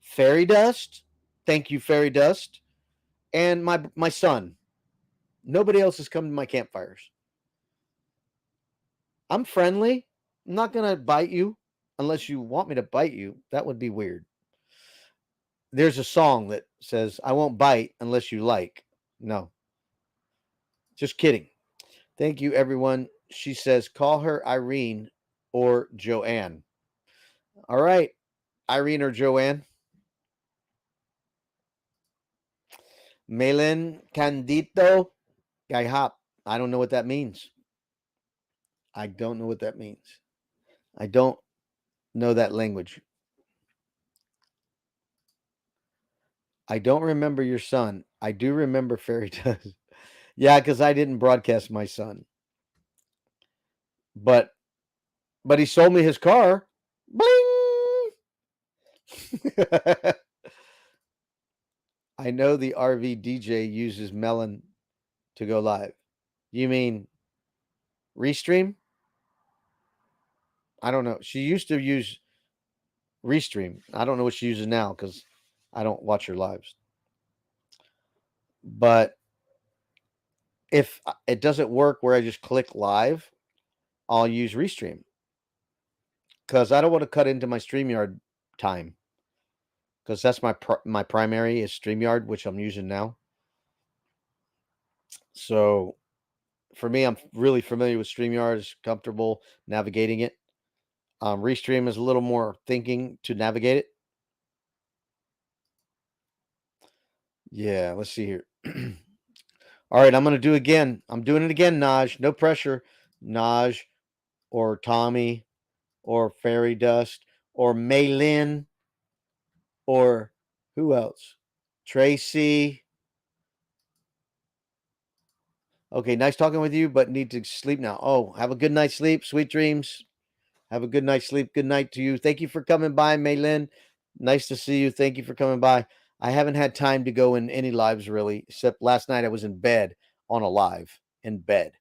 Fairy Dust. Thank you, Fairy Dust. And my son. Nobody else has come to my campfires. I'm friendly. I'm not going to bite you unless you want me to bite you. That would be weird. There's a song that says, I won't bite unless you like. No. Just kidding. Thank you, everyone. She says, call her Irene or Joanne. All right. Irene or Joanne. Melen Candito Gaihap. I don't know what that means. I don't know what that means. I don't know that language. I don't remember your son. I do remember Fairy Dust. Yeah, because I didn't broadcast my son. But he sold me his car. Bling! I know the RV DJ uses Melon to go live. You mean Restream? I don't know. She used to use Restream. I don't know what she uses now because I don't watch her lives. But if it doesn't work where I just click live, I'll use Restream because I don't want to cut into my StreamYard time because that's my primary is StreamYard, which I'm using now. So for me, I'm really familiar with StreamYard. It's comfortable navigating it. Restream is a little more thinking to navigate it. Yeah, let's see here. All right, I'm going to do it again. I'm doing it again, Naj. No pressure. Naj or Tommy or Fairy Dust or Maylin or who else? Tracy. Okay, nice talking with you, but need to sleep now. Oh, have a good night's sleep. Sweet dreams. Have a good night's sleep. Good night to you. Thank you for coming by, Maylin. Nice to see you. Thank you for coming by. I haven't had time to go in any lives really, except last night I was in bed on a live in bed.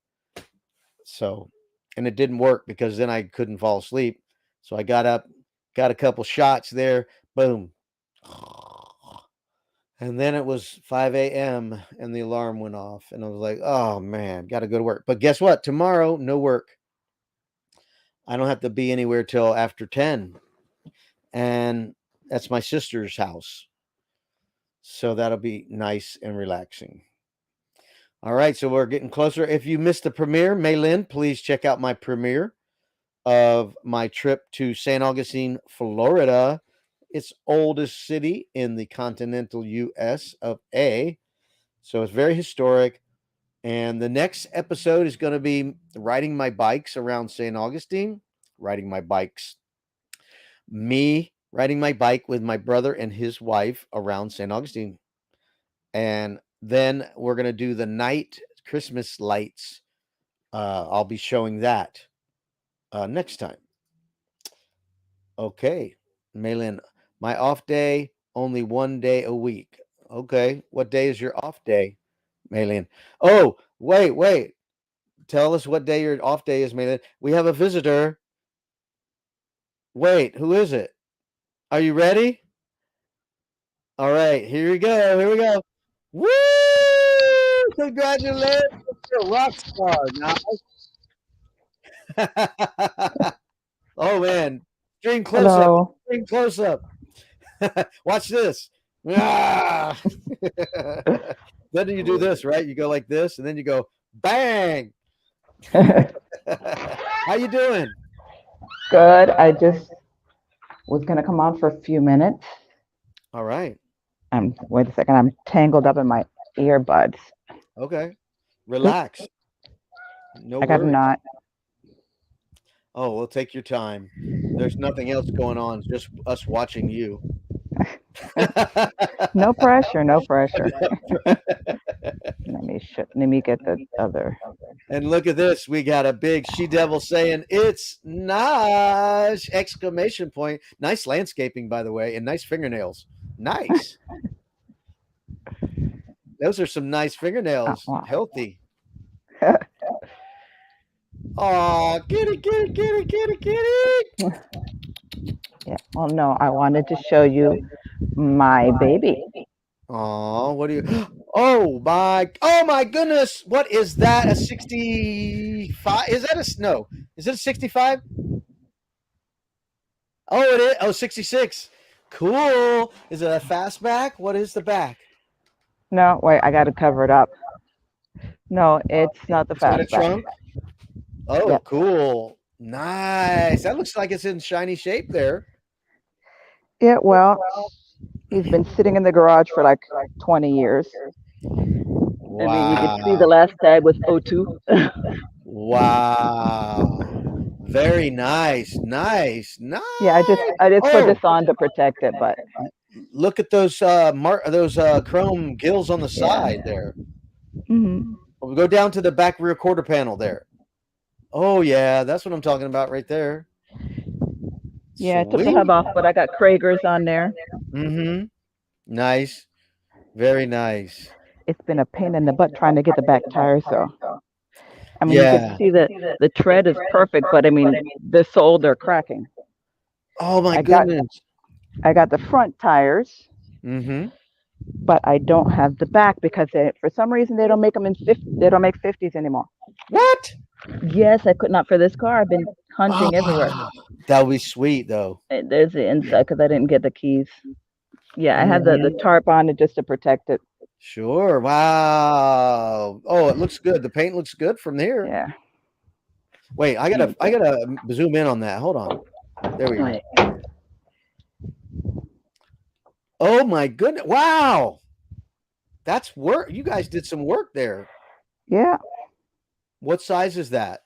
So, and it didn't work because then I couldn't fall asleep. So I got up, got a couple shots there, boom. And then it was 5 a.m. and the alarm went off. And I was like, oh man, got to go to work. But guess what? Tomorrow, no work. I don't have to be anywhere till after 10. And that's my sister's house. So that'll be nice and relaxing. All right, so we're getting closer. If you missed the premiere, Maylin, please check out my premiere of my trip to St. Augustine, Florida. It's oldest city in the continental U.S. of A. So it's very historic. And the next episode is going to be riding my bikes around St. Augustine, riding my bikes. Me riding my bike with my brother and his wife around St. Augustine. And then we're going to do the night Christmas lights. I'll be showing that next time. Okay, Maylin, my off day, only 1 day a week. Okay, what day is your off day, Maylin? Oh, wait. Tell us what day your off day is, Maylin. We have a visitor. Wait, who is it? Are you ready? All right, here we go. Here we go. Woo! Congratulations, you're a rock star now. Oh man, stream close up. Hello. Stream close up. Watch this. Ah! Then you do this, right? You go like this, and then you go bang. How you doing? Good. I just was gonna come on for a few minutes. All right. Wait a second. I'm tangled up in my earbuds. Okay. Relax. No I got a worries. knot. Oh, we'll take your time. There's nothing else going on. Just us watching you. No pressure, no pressure. Let me get the other. And look at this. We got a big she devil saying it's nice! Exclamation point. Nice landscaping, by the way, and nice fingernails. Nice. Those are some nice Oh, fingernails. wow. Healthy. Oh, kitty, kitty, kitty, kitty, kitty. Yeah. Well, no, I wanted to show you my baby. Oh, what do you? Oh my goodness! What is that? A 65? Is that a no? Is it a 65? Oh, it is. Oh, 66. Cool. Is it a fastback? What is the back? No, wait, I got to cover it up. No, it's not the It's got a fastback. trunk. Oh, Yep. cool. Nice. That looks like it's in shiny shape there. Yeah, well, he's been sitting in the garage for like 20 years. I mean, you could see the Wow. last tag was O2. Wow. Very nice. Nice. Nice. Yeah, I just put Oh, this on to protect it, but look at those chrome gills on the yeah. side there. Hmm. We'll go down to the back rear quarter panel there. Oh yeah, that's what I'm talking about right there. Yeah, I took the Sweet. hub off, but I got Kragers on there. Mm-hmm. Nice. Very nice. It's been a pain in the butt trying to get the back tires, so I mean, you could Yeah. see the tread is perfect, but I mean, they're so old they're cracking. Oh my I got goodness. I got the front tires, Mm-hmm. but I don't have the back because for some reason they don't make them in 50. They don't make 50s anymore. What? Yes, I could not for this car. I've been hunting everywhere. Oh, that would be sweet though. There's the inside because I didn't get the keys. Yeah, I had the Mhm. tarp on it just to protect it. Sure. Wow. Oh, it looks good. The paint looks good from here. Yeah. Wait, I gotta zoom in on that. Hold on. There we go. Right. Oh my goodness. Wow. That's work. You guys did some work there. Yeah, What size is that?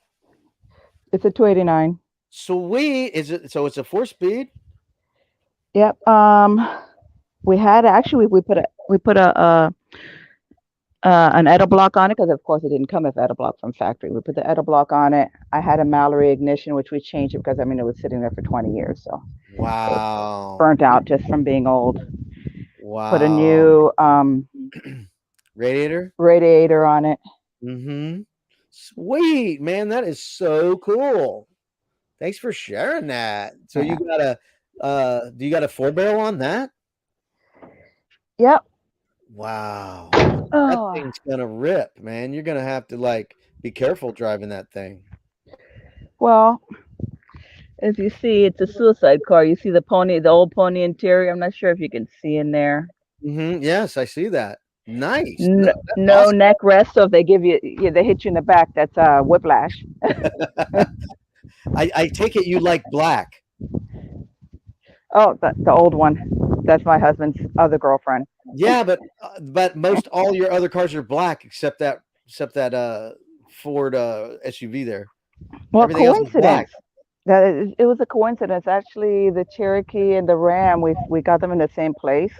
it's a 289. Sweet. Is it so it's a 4-speed? Yep. We had actually we put a an edel block on it because of course it didn't come with edel block from factory. We put the edel block on it. I had a Mallory ignition, which we changed it because I mean it was sitting there for 20 years, so it's Wow. burnt out just from being old. Put a Wow. new Radiator? radiator on it. Mm-hmm. Sweet, man. That is so cool. Thanks for sharing that. So you Yeah. got do you got a 4-barrel on that? Yep. Wow. That Oh, thing's gonna rip, man. You're gonna have to like be careful driving that thing. well, as you see, it's a suicide car. You see the pony, the old pony interior. I'm not sure if you can see in there. Mm-hmm. Yes, I see that. Nice. No, No, that's no neck rest. So if they give you, yeah, they hit you in the back. That's whiplash. awesome. I take it you like black. Oh, the old one. That's my husband's other girlfriend. Yeah, but most all your other cars are black except that Ford SUV there. Well, Everything else is black. coincidence. It was a coincidence. Actually, the Cherokee and the Ram, we got them in the same place.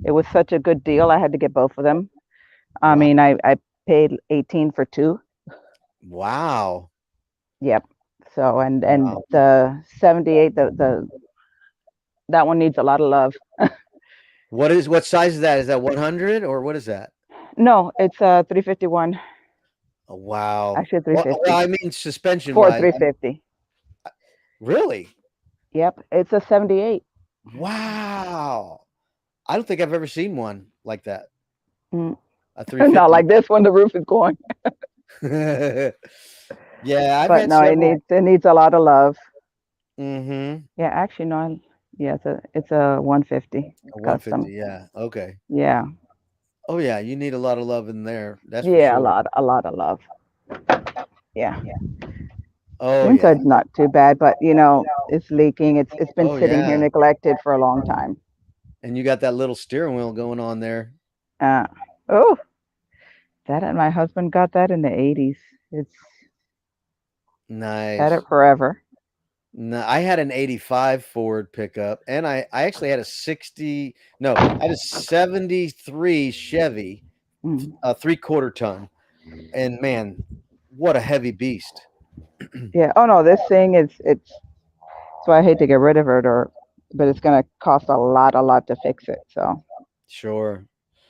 It was such a good deal. I had to get both of them. I Wow. mean, I paid 18 for two. Wow. Yep. So and Wow. the 78, the that one needs a lot of love. What size is that? Is that 100 or what is that? No, it's 351. Oh, wow. Actually, Well, 350. I mean suspension Ford wise. 350. Really? Yep, it's a 78. Wow. I don't think I've ever seen one like that. Mm. A Not 350. like this one. The roof is going. Yeah, I've But had no, several. it needs a lot of love. Mm-hmm. Yeah, actually, no. Yeah, it's a 150 A custom. 150, yeah. Okay. Yeah, Oh yeah, you need a lot of love in there. That's for yeah, sure. a lot of love. Yeah, the Oh yeah. inside's not too bad, but it's leaking. It's been Oh sitting here yeah. neglected for a long time. And you got that little steering wheel going on there. Uh, oh, that and my husband got that in the 80s. It's had Nice. it forever. No, I had an 85 Ford pickup, and I actually had a 60 no, I had a 73 Chevy, Mm. a three-quarter ton, and man, what a heavy beast. Yeah. Oh no, this thing is it's so I hate to get rid of it or but it's gonna cost a lot to fix it. So Sure.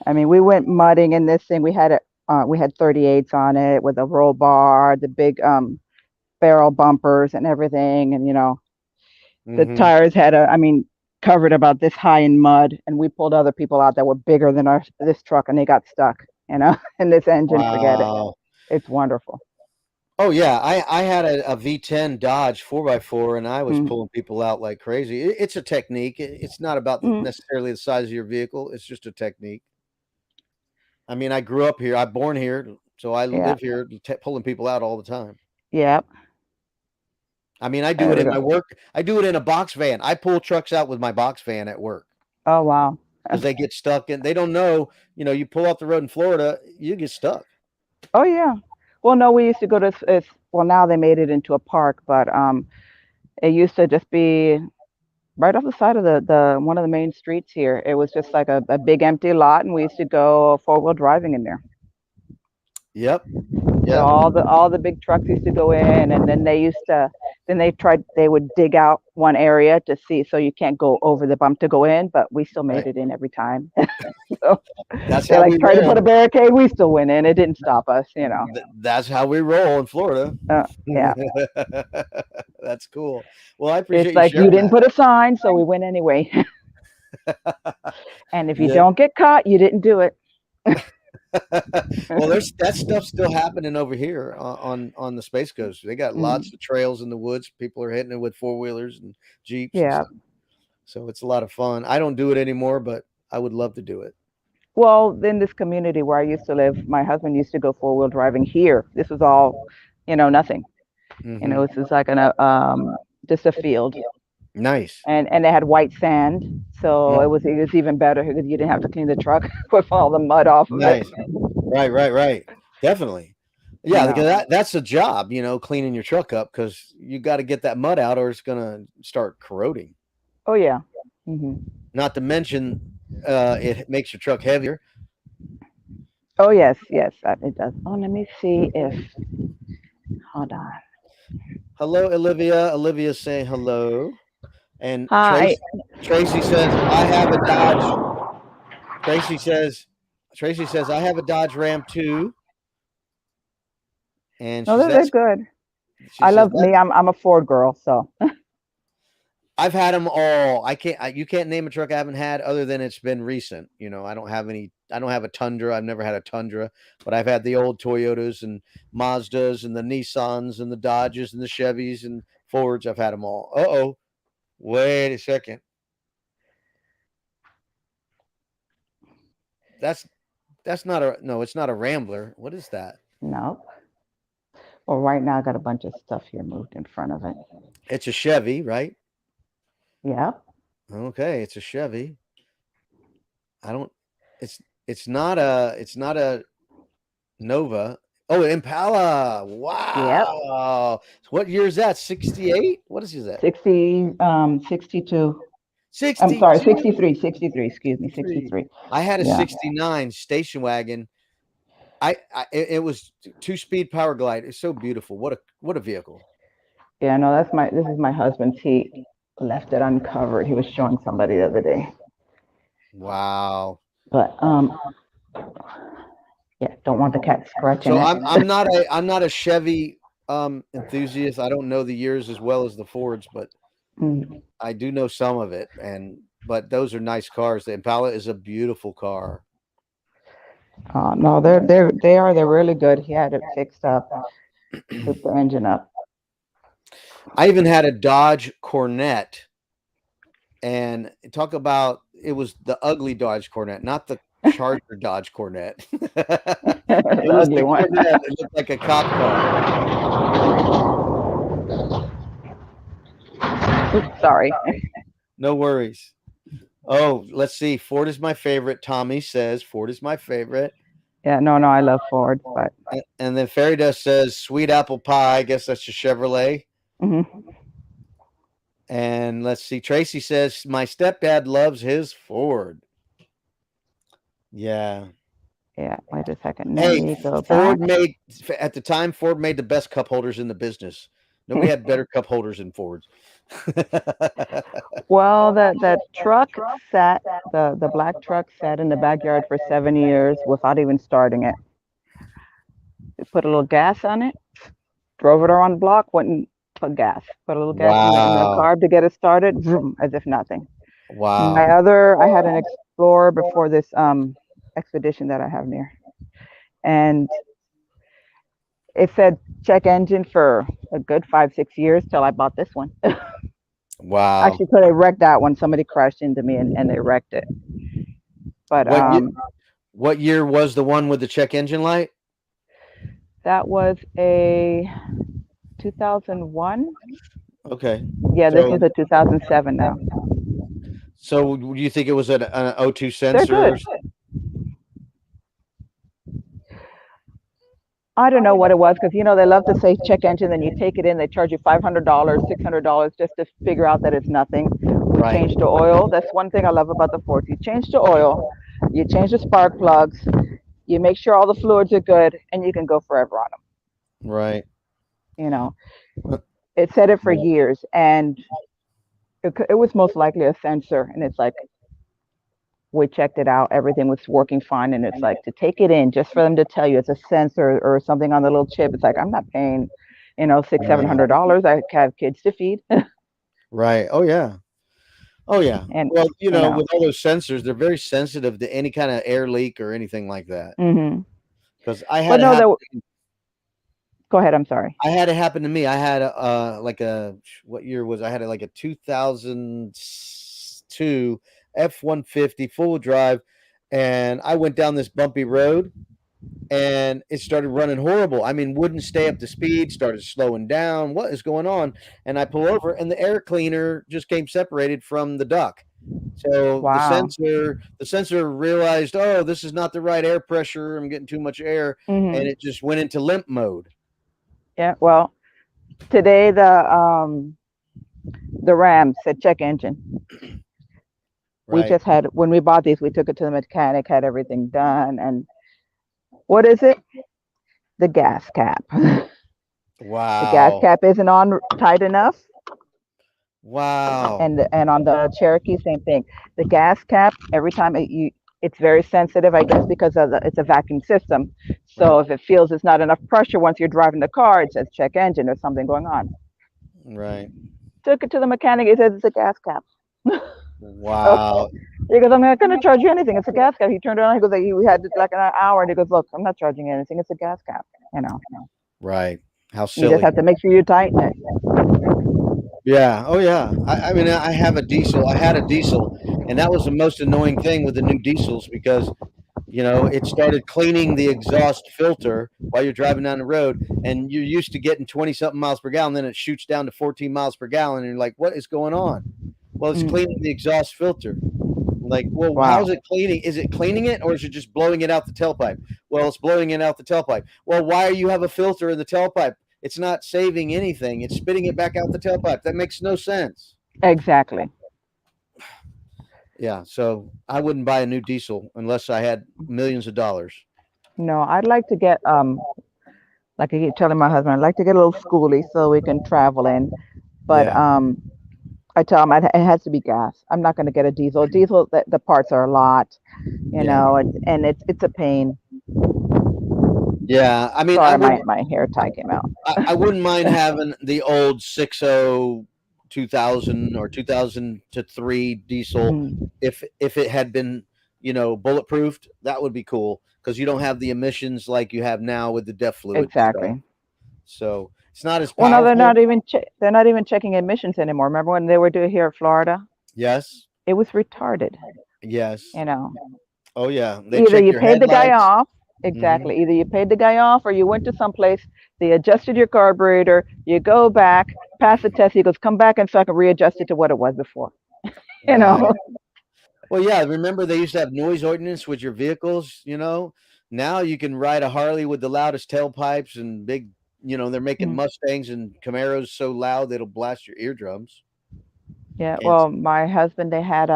I mean we went mudding in this thing. We had 38s on it with a roll bar, the big barrel bumpers and everything and the Mhm. tires had I mean covered about this high in mud and we pulled other people out that were bigger than this truck and they got stuck, in this engine, forget it. Wow. It's wonderful. Oh yeah, I had a V10 Dodge 4x4, and I was Mm, pulling people out like crazy. It's a technique. It's not about mm, necessarily the size of your vehicle. It's just a technique. I mean, I grew up here. I born here, so I yeah. live here, pulling people out all the time. Yeah. I mean, I do There it we in go. my work. I do it in a box van. I pull trucks out with my box van at work Oh wow. because they get stuck and they don't know. You pull off the road in Florida, you get stuck. Oh yeah. Well, no, we used to go to well now they made it into a park, but it used to just be right off the side of the one of the main streets here. It was just like a big empty lot, and we used to go four-wheel driving in there. Yep. So Yep. all the big trucks used to go in, and then they would dig out one area to see so you can't go over the bump to go in, but we still made Right. it in every time. So That's they how we like tried to put a roll. barricade, we still went in. It didn't stop us. That's how we roll in Florida. Uh, yeah. That's cool. Well, I It's appreciate you like you sharing didn't that. put a sign, so we went anyway. And if you Yeah. don't get caught, you didn't do it. Well, there's that stuff still happening over here on the Space Coast. They got lots Mm, of trails in the woods. People are hitting it with four wheelers and jeeps and yeah. stuff. So it's a lot of fun. I don't do it anymore, but I would love to do it. Well, in this community where I used to live, my husband used to go four-wheel driving here. This was all, nothing. Hmm. This is like just a field, Nice, and they had white sand, so Mm, it was even better because you didn't have to clean the truck with all the mud off of it. nice. Right, right, right. Definitely. You Yeah, because know. that's a job, cleaning your truck up because you got to get that mud out or it's gonna start corroding. Oh yeah. Hmm. Not to mention, it makes your truck heavier. Oh yes, yes, it does. Oh, let me see if. Hold on. Hello, Olivia. Olivia's saying hello. And Hi. Tracy says, I have a Dodge. Tracy says, Tracy says, I have a Dodge Ram too. And No, they're good. she I says love that me. I'm a Ford girl, so. I've had them all. You can't name a truck I haven't had other than it's been recent. I don't have a Tundra. I've never had a Tundra, but I've had the old Toyotas and Mazdas and the Nissans and the Dodges and the Chevys and Fords. I've had them all. Uh-oh. Wait a second. That's That's not a no, it's not a Rambler. What is that? No. Well, right now I got a bunch of stuff here moved in front of it. It's a Chevy, right? Yeah. Okay, it's a Chevy. I don't it's it's not a Nova. Oh, Impala. Yep. Wow. What year is that? 68? What is that? 62. I'm sorry, 62. 63, 63, excuse me, 63. 63. I had a Yeah. 69 station wagon. It was two-speed power glide. It's so beautiful. What a vehicle. Yeah, no, this is my husband's. He left it uncovered. He was showing somebody the other day. Wow. But yeah, don't want the cat scratching So it. I'm not a Chevy enthusiast. I don't know the years as well as the Fords, but Mm. I do know some of it. But those are nice cars. The Impala is a beautiful car. No, they're really good. He had it fixed up, hooked the engine up. I even had a Dodge Cornet, and talk about it was the ugly Dodge Cornet, not the Charger Dodge Cornet. It The was ugly the one. Cornet. It looked like a cop car. Oops, sorry. No worries. Oh, let's see. Ford is my favorite. Tommy says Ford is my favorite. Yeah, no, no, I love Ford, but And then Fairy Dust says sweet apple pie. I guess that's a Chevrolet. mhm. And let's see. Tracy says my stepdad loves his Ford. Yeah. Yeah, wait a second. Let Hey, me go Ford back. made at the time. Ford made the best cup holders in the business. Nobody had better cup holders than Fords. Well, that truck sat the black truck sat in the backyard for 7 years without even starting it. We put a little gas on it, drove it around the block, went and put gas, put a little gas in the Wow. carb to get it started, vroom, as if nothing. Wow. I had an Explorer before this expedition that I have near, and it said check engine for a good 5 6 years till I bought this one. Wow. Actually, could have wrecked that one. Somebody crashed into me and they wrecked it. But What year, what year was the one with the check engine light? that was a 2001. Okay. Yeah, this So was a 2007 now. so do you think it was an O2 They're good. sensor? I don't know what it was because they love to say check engine, then you take it in, they charge you $500, $600 just to figure out that it's nothing. We Right. changed the oil. That's one thing I love about the Fords. You change the oil, you change the spark plugs, you make sure all the fluids are good, and you can go forever on them. Right. You know, Uh, it said it for Right. years, and it was most likely a sensor. And it's like we checked it out, everything was working fine, and it's like to take it in just for them to tell you it's a sensor or something on the little chip. It's like I'm not paying, six, seven Right. hundred dollars. I have kids to feed, Right. Oh yeah. Oh yeah. and Well, you know. with all those sensors, they're very sensitive to any kind of air leak or anything like that. Hmm. Because I had But it no, happen. go ahead. I'm sorry. I had it happen to me. I had like a what year was I had it like a 2002 F-150 full drive, and I went down this bumpy road and it started running horrible. I mean, wouldn't stay up to speed, started slowing down. What is going on? And I pull over, and the air cleaner just came separated from the duct. So Wow. the sensor realized, oh, this is not the right air pressure. I'm getting too much air, and Hmm. it just went into limp mode. Yeah. Well, today the Ram said check engine. We Right. just had when we bought these, we took it to the mechanic, had everything done, and what is it? The gas cap. The gas Wow. cap isn't on tight enough, Wow. and on the Cherokee, same thing. The gas cap, every time it's very sensitive, I guess, because it's a vacuum system. So Right. if it feels it's not enough pressure once you're driving the car, it says check engine or something going on. Right. Took it to the mechanic. He says it's a gas cap. So Wow. he goes, I'm not going to charge you anything. It's a gas cap. He turned around. He goes, we had it like an hour, and he goes, look, I'm not charging you anything. It's a gas cap. Right. How You just silly. have to make sure you tighten it. Yeah. Oh, yeah. I mean, I have a diesel. I had a diesel, and that was the most annoying thing with the new diesels because it started cleaning the exhaust filter while you're driving down the road, and you're used to getting 20 something miles per gallon. Then it shoots down to 14 miles per gallon, and you're like, what is going on? Well, it's Mm. cleaning the exhaust filter. Like, well, how's Wow. it cleaning? Is it cleaning it, or is it just blowing it out the tailpipe? Well, it's blowing it out the tailpipe. Well, why do you have a filter in the tailpipe? It's not saving anything. It's spitting it back out the tailpipe. That makes no sense. Exactly. Yeah, so I wouldn't buy a new diesel unless I had millions of dollars. No, I'd like to get like I keep telling my husband, I'd like to get a little schoolie so we can travel in. But Yeah, I tell him it has to be gas. I'm not going to get a diesel. Diesel, the parts are a lot, yeah, and it's a pain. yeah. I mean, Sorry, my hair tie came out. I wouldn't mind having the old 60 2000 or 2000 to 3 diesel Mm, if it had been bulletproofed. That would be cool because you don't have the emissions like you have now with the DEF fluid stuff. exactly. So it's not as Well, no, powerful. they're not even checking emissions anymore. Remember when they were doing here in Florida? Yes, It was retarded. yes. You know, Oh yeah, they either check you your paid the guy headlights. off, Hmm. exactly. Either you paid the guy off, or you went to some place. They adjusted your carburetor. You go back, pass the test. He goes, come back, and so I can readjust it to what it was before. You Right. know. Well, yeah. Remember they used to have noise ordinance with your vehicles. Now you can ride a Harley with the loudest tailpipes and big. They're making Mm. Mustangs and Camaros so loud it'll blast your eardrums. Yeah. And Well, my husband, they had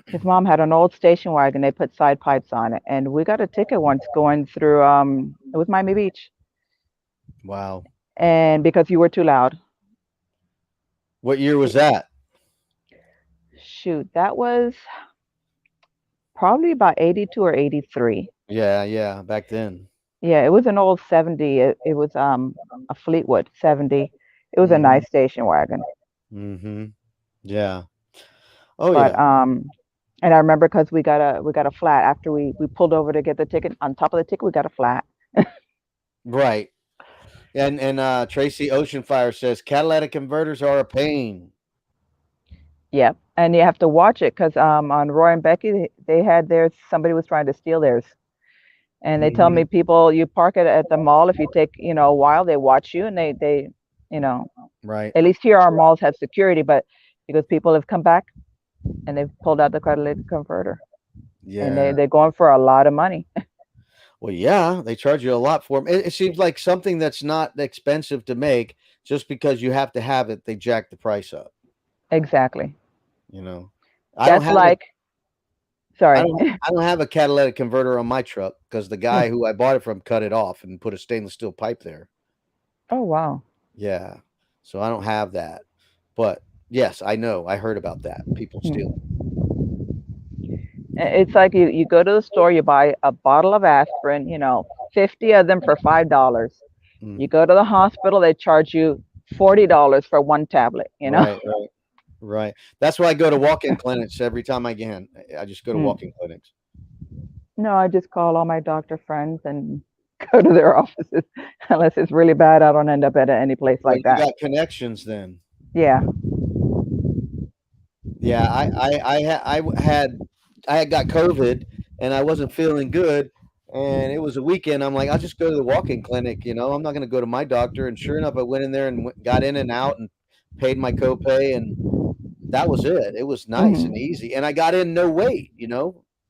his mom had an old station wagon. They put side pipes on it, and we got a ticket once going through. It was Miami Beach, wow. and because you were too loud. What year was that? Shoot, that was probably about 82 or 83. Yeah, yeah, back then. Yeah, it was an old 70. It was a Fleetwood 70. It was a Mm-hmm. nice station wagon. Mm-hmm. Yeah. Oh But yeah. and I remember because we got a flat after we pulled over to get the ticket. On top of the ticket, we got a flat. Right. And Tracy Oceanfire says catalytic converters are a pain. Yep. And you have to watch it because on Roy and Becky, they had theirs. Somebody was trying to steal theirs, and they tell Mm-hmm. me people you park it at the mall. If you take a while, they watch you and they you know Right. at least here our malls have security, but because people have come back and they've pulled out the catalytic converter and Yeah. they're going for a lot of money. Well, yeah, they charge you a lot for them. It seems like something that's not expensive to make, just because you have to have it, they jack the price up. Exactly. You know, I don't That's have a, like I sorry. don't, I don't have a catalytic converter on my truck because the guy who I bought it from cut it off and put a stainless steel pipe there. Oh wow. Yeah, so I don't have that. But yes, I know. I heard about that. People stealing. Hmm. It's like you go to the store, you buy a bottle of aspirin, 50 of them for $5. Mm, You go to the hospital, they charge you $40 for one tablet. right, right, right. That's why I go to walk-in clinics every time I can. I just go to Mm. walk-in clinics. No, I just call all my doctor friends and go to their offices. Unless it's really bad, I don't end up at any place Well, like you that. got connections then. Yeah. Yeah, I had got COVID and I wasn't feeling good, and it was a weekend. I'm like, I'll just go to the walk-in clinic. I'm not going to go to my doctor. And sure enough, I went in there and got in and out and paid my copay, and that was it. It was nice and Hmm. easy, and I got in no wait.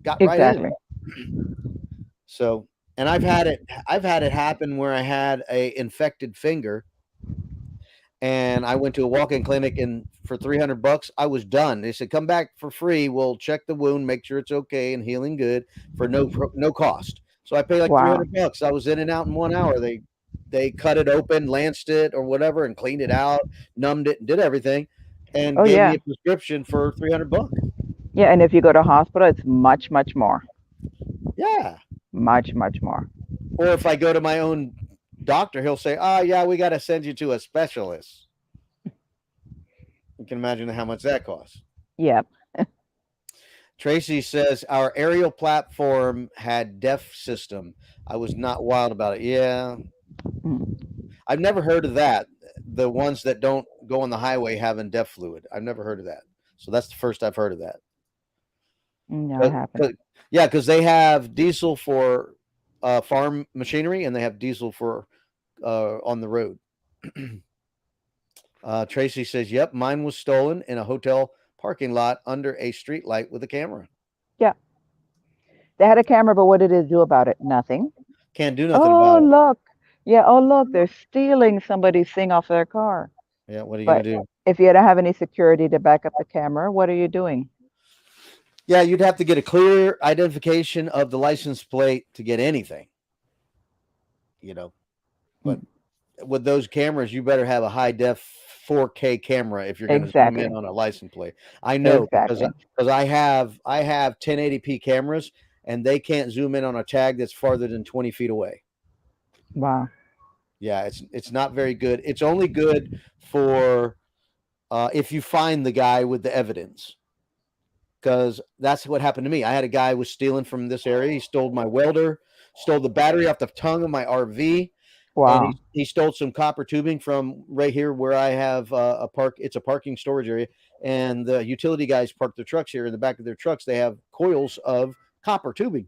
Got right in. Exactly. So, and I've had it happen where I had a infected finger and I went to a walk-in clinic, and for $300 I was done. They said, come back for free, we'll check the wound, make sure it's okay and healing good, for no cost. So I paid like Wow. $300. I was in and out in 1 hour. They cut it open, lanced it or whatever, and cleaned it out, numbed it, and did everything, and Oh gave me yeah. a prescription for $300. Yeah, and if you go to hospital, it's much, much more. Yeah. Much, much more. Or if I go to my own doctor, he'll say, oh yeah, we got to send you to a specialist. You can imagine how much that costs. Yep. Tracy says our aerial platform had DEF system. I was not wild about it. Yeah, Mm. I've never heard of that. The ones that don't go on the highway having DEF fluid. I've never heard of that. So that's the first I've heard of that. No, I But, haven't. but yeah, because they have diesel for farm machinery and they have diesel for on the road. Tracy says, "Yep, mine was stolen in a hotel parking lot under a street light with a camera. Yeah. They had a camera, but what did it do about it? Nothing. Can't do nothing Oh, about it. look. Yeah, oh, look, they're stealing somebody's thing off their car. Yeah, what are you gonna But do? if you don't have any security to back up the camera, what are you doing? Yeah, you'd have to get a clear identification of the license plate to get anything, you know. But Mm. with those cameras, you better have a high def 4K camera if you're going to zoom in Exactly. on a license plate. I know Exactly. because I have 1080p cameras and they can't zoom in on a tag that's farther than 20 feet away. Wow. Yeah, it's not very good. It's only good for if you find the guy with the evidence, because that's what happened to me. I had a guy who was stealing from this area. He stole my welder, stole the battery off the tongue of my RV, and Wow. he stole some copper tubing from right here where I have a park. It's a parking storage area, and the utility guys park their trucks here. In the back of their trucks, they have coils of copper tubing.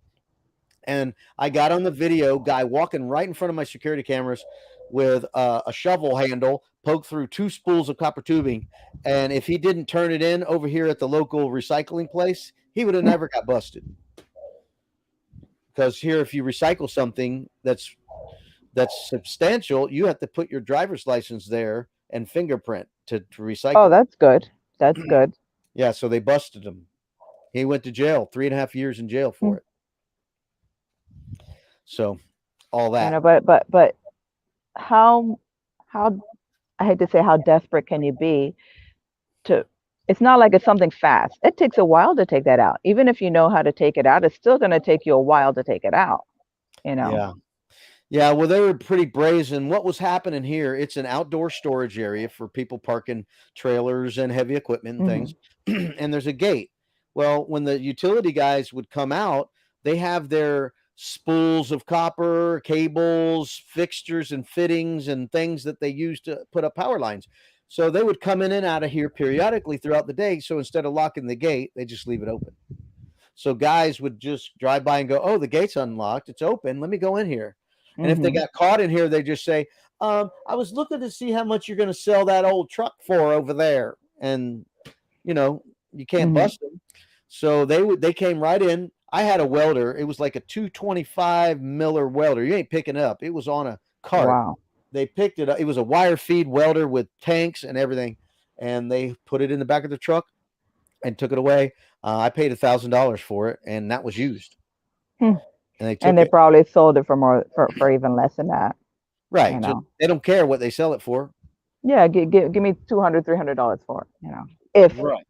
And I got on the video, guy walking right in front of my security cameras with a shovel handle poked through two spools of copper tubing. And if he didn't turn it in over here at the local recycling place, he would have never got busted. Because here, if you recycle something that's substantial, you have to put your driver's license there and fingerprint to Oh, recycle it. that's good. That's good. Yeah, so they busted him. He went to jail, 3.5 years in jail Hmm. for it. So all You that. know, but how how I hate to say how desperate can you be to it's not like it's something fast. It takes a while to take that out. Even if you know how to take it out, it's still going to take you a while to take it out, you know. Yeah. Yeah, well, they were pretty brazen. What was happening here, it's an outdoor storage area for people parking trailers and heavy equipment and things. Mhm. And there's a gate. Well, when the utility guys would come out, they have their spools of copper, cables, fixtures, and fittings and things that they use to put up power lines. So they would come in and out of here periodically throughout the day. So instead of locking the gate, they just leave it open. So guys would just drive by and go, "Oh, the gate's unlocked. It's open. Let me go in here." And if they Mhm. got caught in here, they just say, "I was looking to see how much you're going to sell that old truck for over there." And you know, you can't Mhm. bust them. So they came right in. I had a welder. It was like a 225 Miller welder. You ain't picking it up. It was on a cart. Wow. They picked it up. It was a wire feed welder with tanks and everything, and they put it in the back of the truck and took it away. I paid $1,000 for it, and that was used. Hmm. And they And took they it. probably sold it for more for even less than that, you Right. Just, know. they don't care what they sell it for. Yeah, give me 200, $300 for it, you know. If Right.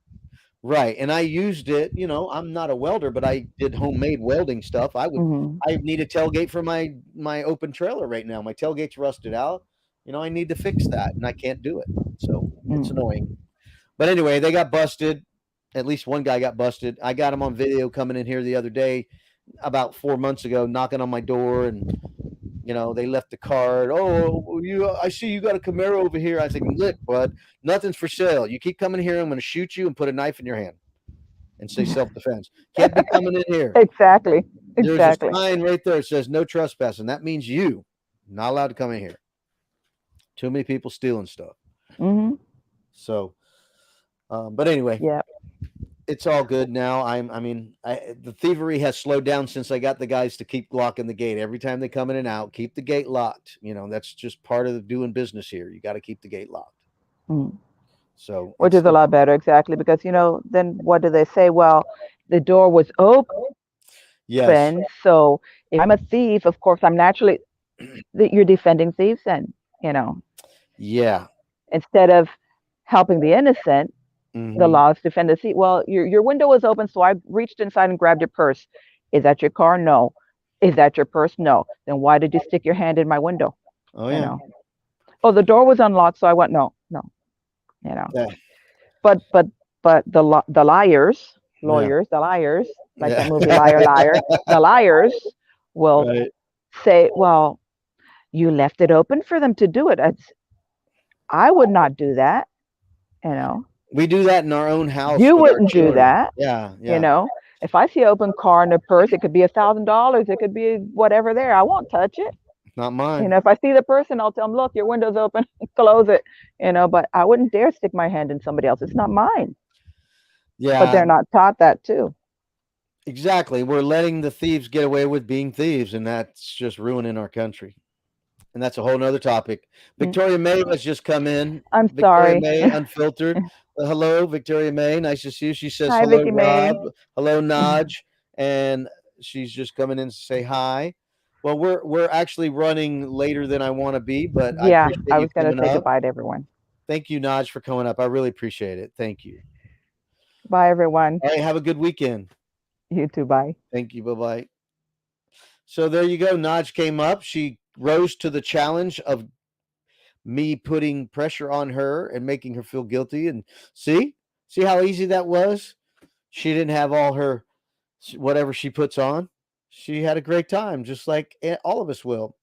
Right. And I used it. I'm not a welder, but I did homemade welding stuff. mhm. I need a tailgate for my open trailer right now. My tailgate's rusted out. I need to fix that, and I can't do it. So it's Mm. annoying. But anyway, they got busted. At least one guy got busted. I got him on video coming in here the other day, about 4 months ago, knocking on my door, and they left the card. Oh, I see you got a Camaro over here. I said, look, bud, nothing's for sale. You keep coming here, I'm going to shoot you and put a knife in your hand and say self defense. Can't be coming in here. Exactly. There's a Exactly. sign right there that says no trespassing. That means you not allowed to come in here. Too many people stealing stuff. Mhm. So, but anyway, Yeah. it's all good now. The thievery has slowed down since I got the guys to keep locking the gate every time they come in and out. Keep the gate locked. That's just part of the doing business here. You got to keep the gate locked. Mm. So Which it's is a lot better, exactly, because then what do they say? Well, the door was yes, open, so if I'm a thief, of course I'm naturally that you're defending thieves and, you know, yeah, instead of helping the innocent, the hmm, laws defend the thief. Well, your window was open, so I reached inside and grabbed your purse. Is that your car? No. Is that your purse? No. Then why did you stick your hand in my window? oh You yeah, know. Oh, the door was unlocked, so I went no, no. You know. yeah, But the yeah, the liars, like that yeah, movie Liar Liar, the liars will right. say, "Well, you left it open for them to do it." I would not do that, you know. We do that in our own house You with our wouldn't do children. that, Yeah, you yeah, know. If I see an open car and a purse, it could be $1,000, it could be whatever there. I won't touch it. not You mine. know, if I see the person, I'll tell them, "Look, your window's open, close it." You know, but I wouldn't dare stick my hand in somebody else. It's not mine. But Yeah, they're not taught that too. exactly. We're letting the thieves get away with being thieves, and that's just ruining our country. And that's a whole nother topic. Mm. Victoria May has just come in. I'm Victoria sorry. May, unfiltered. Hello, Victoria May. Nice to see you. She says Hi, hello, Vicky Rob. May. Hello, Naj. And she's just coming in to say hi. Well, we're actually running later than I want to be, but I Yeah, appreciate I you was going to coming say up. goodbye to everyone. Thank you, Naj, for coming up. I really appreciate it. Thank you. Bye, everyone. All right, have a good weekend. You too. Bye. Thank you. Bye bye. So there you go. Naj came up. She rose to the challenge of me putting pressure on her and making her feel guilty. And see how easy that was? She didn't have all her whatever she puts on. She had a great time, just like all of us will.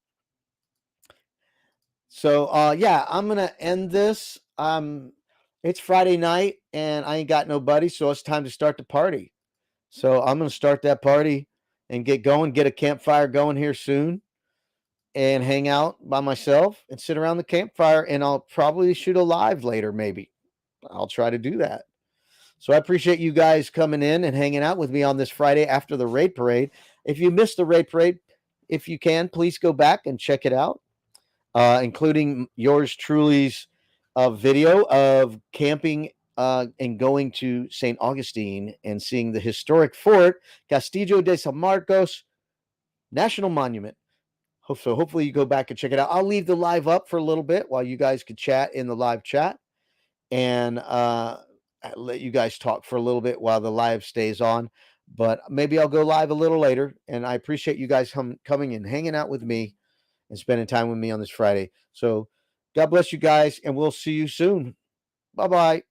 So yeah, I'm gonna end this. It's Friday night and I ain't got nobody, so it's time to start the party. So I'm gonna start that party and get going, get a campfire going here soon, and hang out by myself and sit around the campfire. And I'll probably shoot a live later, maybe. I'll try to do that. So I appreciate you guys coming in and hanging out with me on this Friday after the raid parade. If you missed the raid parade, if you can, please go back and check it out, including yours truly's video of camping and going to St. Augustine and seeing the historic fort, Castillo de San Marcos National Monument. So hopefully you go back and check it out. I'll leave the live up for a little bit while you guys could chat in the live chat, and let you guys talk for a little bit while the live stays on. But maybe I'll go live a little later. And I appreciate you guys coming and hanging out with me and spending time with me on this Friday. So God bless you guys, and we'll see you soon. Bye bye.